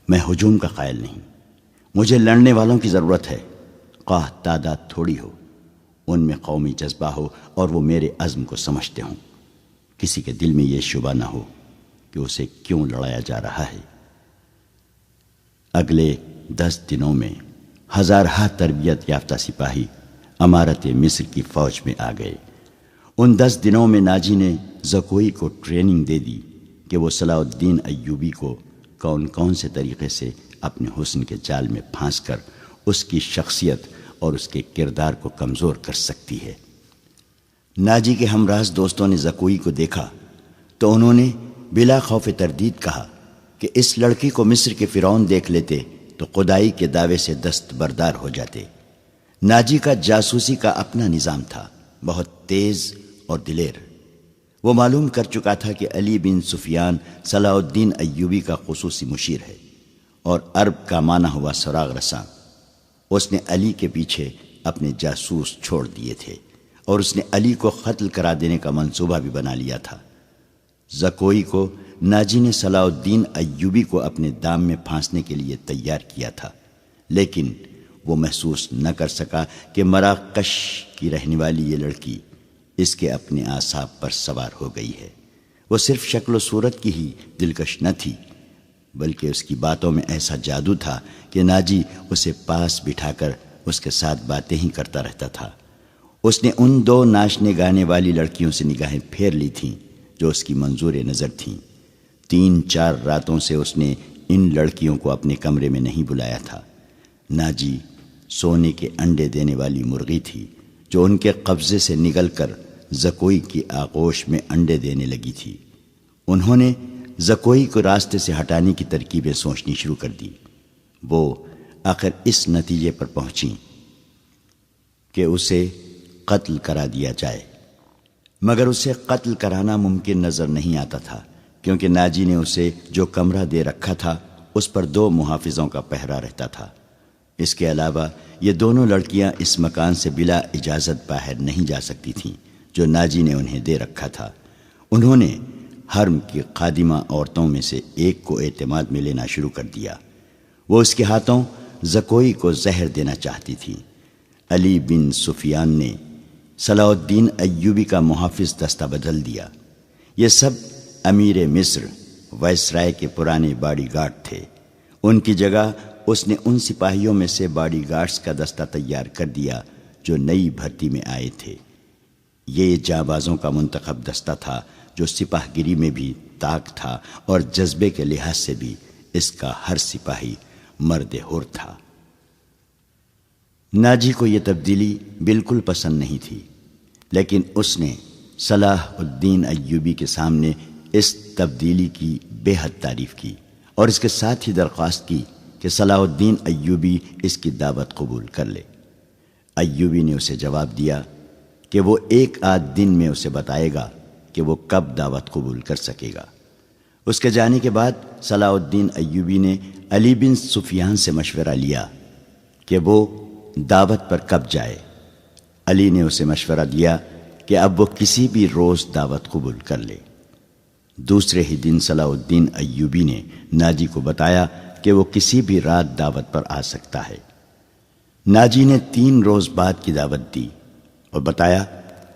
A: میں ہجوم کا قائل نہیں۔ مجھے لڑنے والوں کی ضرورت ہے، خواہ تعداد تھوڑی ہو، ان میں قومی جذبہ ہو اور وہ میرے عزم کو سمجھتے ہوں۔ کسی کے دل میں یہ شبہ نہ ہو کہ اسے کیوں لڑایا جا رہا ہے۔ اگلے 10 دنوں میں ہزارہ تربیت یافتہ سپاہی امارت مصر کی فوج میں آ گئے۔ ان 10 دنوں میں ناجی نے زکوئی کو ٹریننگ دے دی کہ وہ صلاح الدین ایوبی کو کون کون سے طریقے سے اپنے حسن کے جال میں پھانس کر اس کی شخصیت اور اس کے کردار کو کمزور کر سکتی ہے۔ ناجی کے ہمراز دوستوں نے زکوئی کو دیکھا تو انہوں نے بلا خوف تردید کہا کہ اس لڑکی کو مصر کے فرعون دیکھ لیتے تو خدائی کے دعوے سے دستبردار ہو جاتے۔ ناجی کا جاسوسی کا اپنا نظام تھا، بہت تیز اور دلیر۔ وہ معلوم کر چکا تھا کہ علی بن سفیان صلاح الدین ایوبی کا خصوصی مشیر ہے، اور عرب کا معنی ہوا سراغ رساں۔ اس نے علی کے پیچھے اپنے جاسوس چھوڑ دیے تھے، اور اس نے علی کو قتل کرا دینے کا منصوبہ بھی بنا لیا تھا۔ زکوئی کو ناجی نے صلاح الدین ایوبی کو اپنے دام میں پھانسنے کے لیے تیار کیا تھا، لیکن وہ محسوس نہ کر سکا کہ مراکش کی رہنے والی یہ لڑکی اس کے اپنے اعصاب پر سوار ہو گئی ہے۔ وہ صرف شکل و صورت کی ہی دلکش نہ تھی، بلکہ اس کی باتوں میں ایسا جادو تھا کہ ناجی اسے پاس بٹھا کر اس کے ساتھ باتیں ہی کرتا رہتا تھا۔ اس نے ان 2 ناچنے گانے والی لڑکیوں سے نگاہیں پھیر لی تھیں جو اس کی منظور نظر تھیں۔ 3-4 راتوں سے اس نے ان لڑکیوں کو اپنے کمرے میں نہیں بلایا تھا۔ ناجی سونے کے انڈے دینے والی مرغی تھی جو ان کے قبضے سے نگل کر زکوئی کی آغوش میں انڈے دینے لگی تھی۔ انہوں نے زکوئی کو راستے سے ہٹانے کی ترکیبیں سوچنی شروع کر دی۔ وہ آخر اس نتیجے پر پہنچیں کہ اسے قتل کرا دیا جائے۔ مگر اسے قتل کرانا ممکن نظر نہیں آتا تھا، کیونکہ ناجی نے اسے جو کمرہ دے رکھا تھا اس پر 2 محافظوں کا پہرا رہتا تھا۔ اس کے علاوہ یہ دونوں لڑکیاں اس مکان سے بلا اجازت باہر نہیں جا سکتی تھیں جو ناجی نے انہیں دے رکھا تھا۔ انہوں نے حرم کی خادمہ عورتوں میں سے ایک کو اعتماد میں لینا شروع کر دیا۔ وہ اس کے ہاتھوں زکوئی کو زہر دینا چاہتی تھی۔ علی بن سفیان نے صلاح الدین ایوبی کا محافظ دستہ بدل دیا۔ یہ سب امیر مصر وائسرائے کے پرانے باڈی گارڈ تھے۔ ان کی جگہ اس نے ان سپاہیوں میں سے باڈی گارڈز کا دستہ تیار کر دیا جو نئی بھرتی میں آئے تھے۔ یہ جانبازوں کا منتخب دستہ تھا جو سپاہ گیری میں بھی طاق تھا اور جذبے کے لحاظ سے بھی اس کا ہر سپاہی مرد حر تھا۔ ناجی کو یہ تبدیلی بالکل پسند نہیں تھی، لیکن اس نے صلاح الدین ایوبی کے سامنے اس تبدیلی کی بے حد تعریف کی اور اس کے ساتھ ہی درخواست کی کہ صلاح الدین ایوبی اس کی دعوت قبول کر لے۔ ایوبی نے اسے جواب دیا کہ وہ 1 آدھ دن میں اسے بتائے گا کہ وہ کب دعوت قبول کر سکے گا۔ اس کے جانے کے بعد صلاح الدین ایوبی نے علی بن سفیان سے مشورہ لیا کہ وہ دعوت پر کب جائے۔ علی نے اسے مشورہ دیا کہ اب وہ کسی بھی روز دعوت قبول کر لے۔ دوسرے ہی دن صلاح الدین ایوبی نے ناجی کو بتایا کہ وہ کسی بھی رات دعوت پر آ سکتا ہے۔ ناجی نے 3 روز بعد کی دعوت دی اور بتایا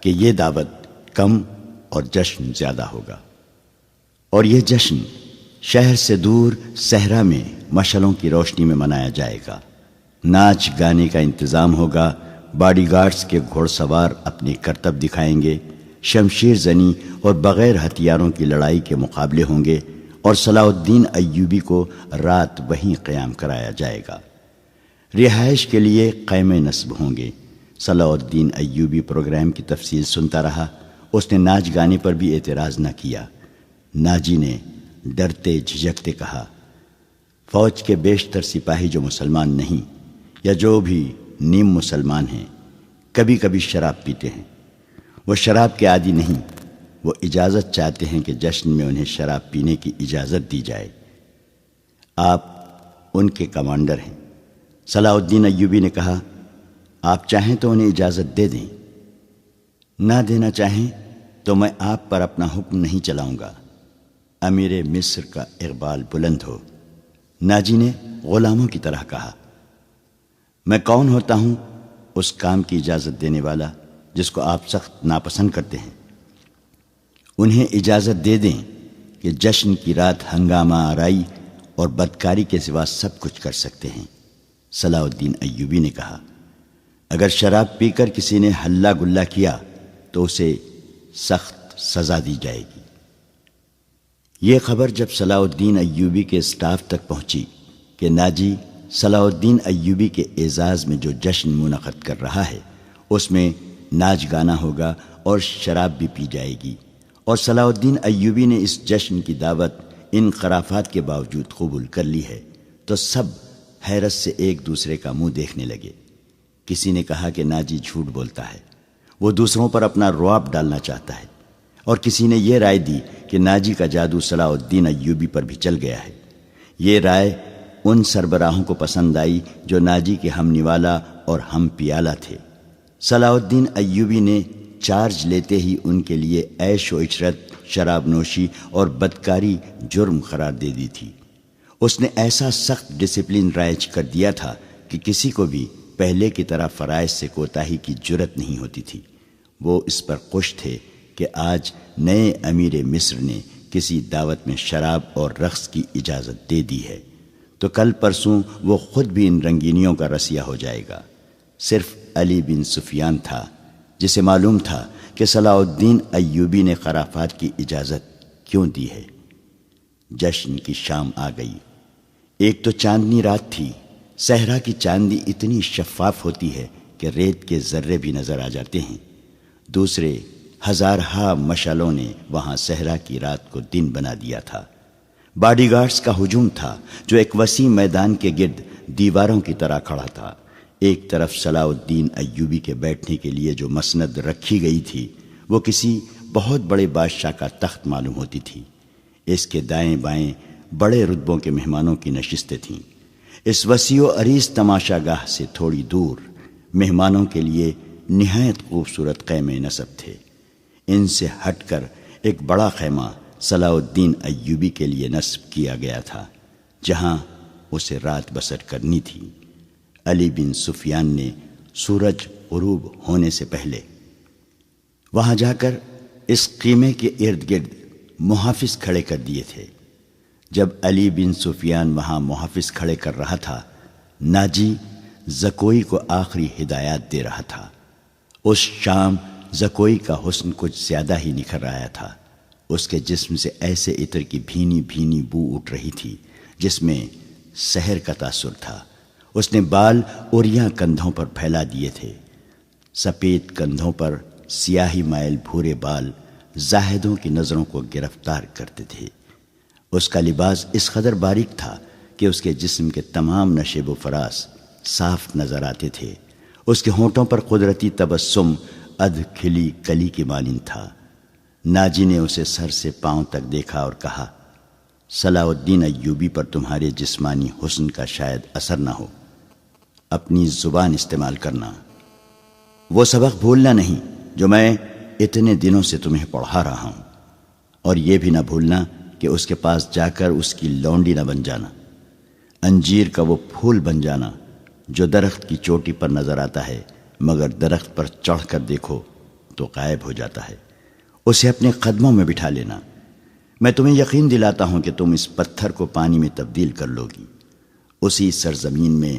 A: کہ یہ دعوت کم اور جشن زیادہ ہوگا، اور یہ جشن شہر سے دور صحرا میں مشعلوں کی روشنی میں منایا جائے گا۔ ناچ گانے کا انتظام ہوگا، باڈی گارڈز کے گھوڑ سوار اپنے کرتب دکھائیں گے، شمشیر زنی اور بغیر ہتھیاروں کی لڑائی کے مقابلے ہوں گے، اور صلاح الدین ایوبی کو رات وہیں قیام کرایا جائے گا۔ رہائش کے لیے خیمے نصب ہوں گے۔ صلاح الدین ایوبی پروگرام کی تفصیل سنتا رہا۔ اس نے ناچ گانے پر بھی اعتراض نہ کیا۔ ناجی نے ڈرتے جھجکتے کہا، فوج کے بیشتر سپاہی جو مسلمان نہیں یا جو بھی نیم مسلمان ہیں کبھی کبھی شراب پیتے ہیں۔ وہ شراب کے عادی نہیں، وہ اجازت چاہتے ہیں کہ جشن میں انہیں شراب پینے کی اجازت دی جائے۔ آپ ان کے کمانڈر ہیں۔ صلاح الدین ایوبی نے کہا، آپ چاہیں تو انہیں اجازت دے دیں، نہ دینا چاہیں تو میں آپ پر اپنا حکم نہیں چلاؤں گا۔ امیر مصر کا اقبال بلند ہو۔ ناجی نے غلاموں کی طرح کہا، میں کون ہوتا ہوں اس کام کی اجازت دینے والا جس کو آپ سخت ناپسند کرتے ہیں؟ انہیں اجازت دے دیں کہ جشن کی رات ہنگامہ آرائی اور بدکاری کے سوا سب کچھ کر سکتے ہیں۔ صلاح الدین ایوبی نے کہا، اگر شراب پی کر کسی نے ہلہ گلہ کیا تو اسے سخت سزا دی جائے گی۔ یہ خبر جب صلاح الدین ایوبی کے اسٹاف تک پہنچی کہ ناجی صلاح الدین ایوبی کے اعزاز میں جو جشن منعقد کر رہا ہے اس میں ناچ گانا ہوگا اور شراب بھی پی جائے گی، اور صلاح الدین ایوبی نے اس جشن کی دعوت ان خرافات کے باوجود قبول کر لی ہے، تو سب حیرت سے ایک دوسرے کا منہ دیکھنے لگے۔ کسی نے کہا کہ ناجی جھوٹ بولتا ہے، وہ دوسروں پر اپنا رعب ڈالنا چاہتا ہے، اور کسی نے یہ رائے دی کہ ناجی کا جادو صلاح الدین ایوبی پر بھی چل گیا ہے۔ یہ رائے ان سربراہوں کو پسند آئی جو ناجی کے ہم نوالا اور ہم پیالہ تھے۔ صلاح الدین ایوبی نے چارج لیتے ہی ان کے لیے عیش و عشرت، شراب نوشی اور بدکاری جرم قرار دے دی تھی۔ اس نے ایسا سخت ڈسپلن رائج کر دیا تھا کہ کسی کو بھی پہلے کی طرح فرائض سے کوتاہی کی جرت نہیں ہوتی تھی۔ وہ اس پر خوش تھے کہ آج نئے امیر مصر نے کسی دعوت میں شراب اور رقص کی اجازت دے دی ہے، تو کل پرسوں وہ خود بھی ان رنگینیوں کا رسیہ ہو جائے گا۔ صرف علی بن سفیان تھا جسے معلوم تھا کہ صلاح الدین ایوبی نے خرافات کی اجازت کیوں دی ہے۔ جشن کی شام آ گئی۔ ایک تو چاندنی رات تھی۔ صحرا کی چاندنی اتنی شفاف ہوتی ہے کہ ریت کے ذرے بھی نظر آ جاتے ہیں۔ دوسرے ہزارہا مشعلوں نے وہاں صحرا کی رات کو دن بنا دیا تھا۔ باڈی گارڈز کا ہجوم تھا جو ایک وسیع میدان کے گرد دیواروں کی طرح کھڑا تھا۔ ایک طرف صلاح الدین ایوبی کے بیٹھنے کے لیے جو مسند رکھی گئی تھی وہ کسی بہت بڑے بادشاہ کا تخت معلوم ہوتی تھی۔ اس کے دائیں بائیں بڑے رتبوں کے مہمانوں کی نشستیں تھیں۔ اس وسیع و عریض تماشا گاہ سے تھوڑی دور مہمانوں کے لیے نہایت خوبصورت خیمے نصب تھے۔ ان سے ہٹ کر ایک بڑا خیمہ صلاح الدین ایوبی کے لیے نصب کیا گیا تھا، جہاں اسے رات بسر کرنی تھی۔ علی بن سفیان نے سورج غروب ہونے سے پہلے وہاں جا کر اس خیمے کے ارد گرد محافظ کھڑے کر دیے تھے۔ جب علی بن سفیان وہاں محافظ کھڑے کر رہا تھا، ناجی زکوئی کو آخری ہدایات دے رہا تھا۔ اس شام زکوئی کا حسن کچھ زیادہ ہی نکھر آیا تھا۔ اس کے جسم سے ایسے عطر کی بھینی بھینی بو اٹھ رہی تھی جس میں سحر کا تاثر تھا۔ اس نے بال اوریاں کندھوں پر پھیلا دیے تھے۔ سفید کندھوں پر سیاہی مائل بھورے بال زاہدوں کی نظروں کو گرفتار کرتے تھے۔ اس کا لباس اس قدر باریک تھا کہ اس کے جسم کے تمام نشیب و فراز صاف نظر آتے تھے۔ اس کے ہونٹوں پر قدرتی تبسم ادھ کھلی کلی کی مانند تھا۔ ناجی نے اسے سر سے پاؤں تک دیکھا اور کہا، صلاح الدین ایوبی پر تمہارے جسمانی حسن کا شاید اثر نہ ہو، اپنی زبان استعمال کرنا۔ وہ سبق بھولنا نہیں جو میں اتنے دنوں سے تمہیں پڑھا رہا ہوں، اور یہ بھی نہ بھولنا کہ اس کے پاس جا کر اس کی لونڈی نہ بن جانا، انجیر کا وہ پھول بن جانا جو درخت کی چوٹی پر نظر آتا ہے مگر درخت پر چڑھ کر دیکھو تو غائب ہو جاتا ہے۔ اسے اپنے قدموں میں بٹھا لینا۔ میں تمہیں یقین دلاتا ہوں کہ تم اس پتھر کو پانی میں تبدیل کر لو گی۔ اسی سرزمین میں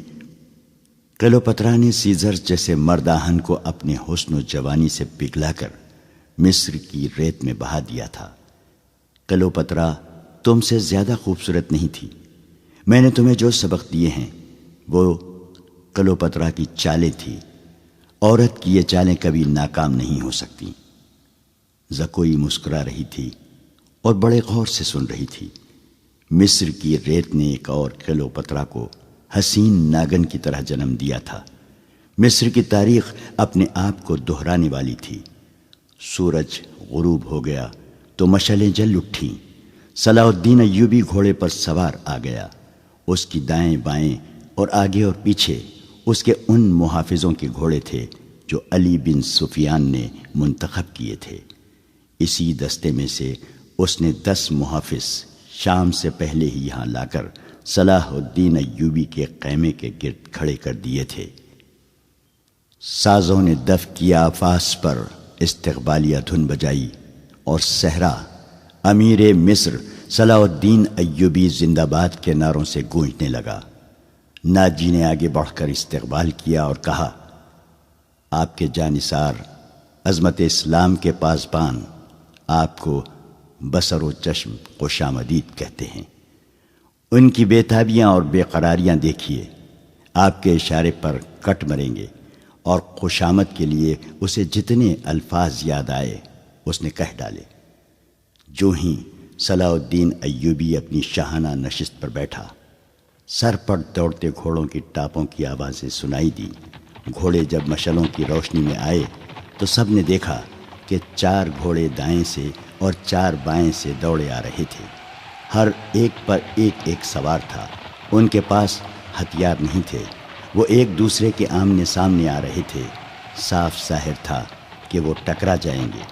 A: کلیوپاترا نے سیزر جیسے مرداہن کو اپنے حسن و جوانی سے پگھلا کر مصر کی ریت میں بہا دیا تھا۔ کلیوپاترا تم سے زیادہ خوبصورت نہیں تھی۔ میں نے تمہیں جو سبق دیے ہیں وہ کلیوپاترا کی چالیں تھی۔ عورت کی یہ چالیں کبھی ناکام نہیں ہو سکتی۔ زکوئی مسکرا رہی تھی اور بڑے غور سے سن رہی تھی۔ مصر کی ریت نے ایک اور کلیوپاترا کو حسین ناگن کی طرح جنم دیا تھا۔ مصر کی تاریخ اپنے آپ کو دہرانے والی تھی۔ سورج غروب ہو گیا تو مشعلیں جل اٹھیں۔ صلاح الدین ایوبی گھوڑے پر سوار آ گیا۔ اس کی دائیں بائیں اور آگے اور پیچھے اس کے ان محافظوں کے گھوڑے تھے جو علی بن سفیان نے منتخب کیے تھے۔ اسی دستے میں سے اس نے 10 محافظ شام سے پہلے ہی یہاں لا کر صلاح الدین ایوبی کے خیمے کے گرد کھڑے کر دیے تھے۔ سازوں نے دف کی آفاس پر استقبالیہ دھن بجائی اور صحرا امیر مصر صلاح الدین ایوبی زندہ باد کے نعروں سے گونجنے لگا۔ ناجی نے آگے بڑھ کر استقبال کیا اور کہا، آپ کے جانثار عظمت اسلام کے پاسبان آپ کو بصر و چشم خوش آمدید کہتے ہیں۔ ان کی بے تابیاں اور بے قراریاں دیکھیے، آپ کے اشارے پر کٹ مریں گے، اور خوش آمد کے لیے اسے جتنے الفاظ یاد آئے اس نے کہہ ڈالے۔ جو ہی صلاح الدین ایوبی اپنی شاہانہ نشست پر بیٹھا، سر پر دوڑتے گھوڑوں کی ٹاپوں کی آوازیں سنائی دی۔ گھوڑے جب مشعلوں کی روشنی میں آئے تو سب نے دیکھا کہ 4 گھوڑے دائیں سے اور 4 بائیں سے دوڑے آ رہے تھے۔ ہر ایک پر ایک ایک سوار تھا۔ ان کے پاس ہتھیار نہیں تھے۔ وہ ایک دوسرے کے آمنے سامنے آ رہے تھے۔ صاف ظاہر تھا کہ وہ ٹکرا جائیں گے۔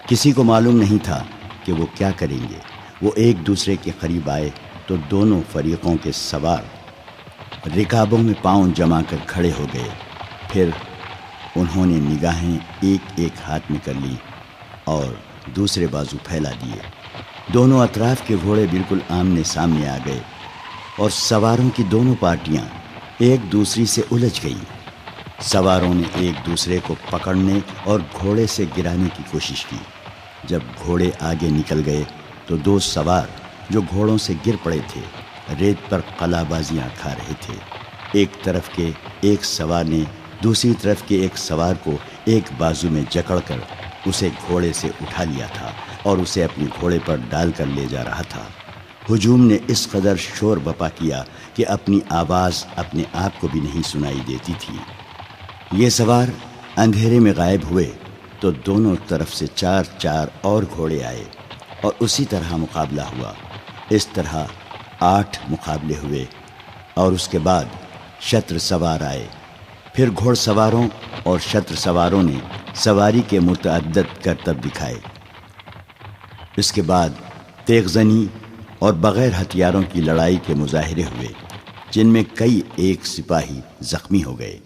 A: کسی کو معلوم نہیں تھا کہ وہ کیا کریں گے۔ وہ ایک دوسرے کے قریب آئے تو دونوں فریقوں کے سوار رکابوں میں پاؤں جما کر کھڑے ہو گئے۔ پھر انہوں نے نگاہیں ایک ایک ہاتھ میں کر لی اور دوسرے بازو پھیلا دیے۔ دونوں اطراف کے گھوڑے بالکل آمنے سامنے آ گئے اور سواروں کی دونوں پارٹیاں ایک دوسری سے الجھ گئیں۔ سواروں نے ایک دوسرے کو پکڑنے اور گھوڑے سے گرانے کی کوشش کی۔ جب گھوڑے آگے نکل گئے تو 2 سوار جو گھوڑوں سے گر پڑے تھے ریت پر قلع بازیاں کھا رہے تھے۔ ایک طرف کے ایک سوار نے دوسری طرف کے ایک سوار کو ایک بازو میں جکڑ کر اسے گھوڑے سے اٹھا لیا تھا اور اسے اپنے گھوڑے پر ڈال کر لے جا رہا تھا۔ ہجوم نے اس قدر شور بپا کیا کہ اپنی آواز اپنے آپ کو بھی نہیں سنائی دیتی تھی۔ یہ سوار اندھیرے میں غائب ہوئے تو دونوں طرف سے 4 اور گھوڑے آئے اور اسی طرح مقابلہ ہوا۔ اس طرح 8 مقابلے ہوئے اور اس کے بعد شتر سوار آئے۔ پھر گھوڑ سواروں اور شتر سواروں نے سواری کے متعدد کرتب دکھائے۔ اس کے بعد تیغ زنی اور بغیر ہتھیاروں کی لڑائی کے مظاہرے ہوئے، جن میں کئی ایک سپاہی زخمی ہو گئے۔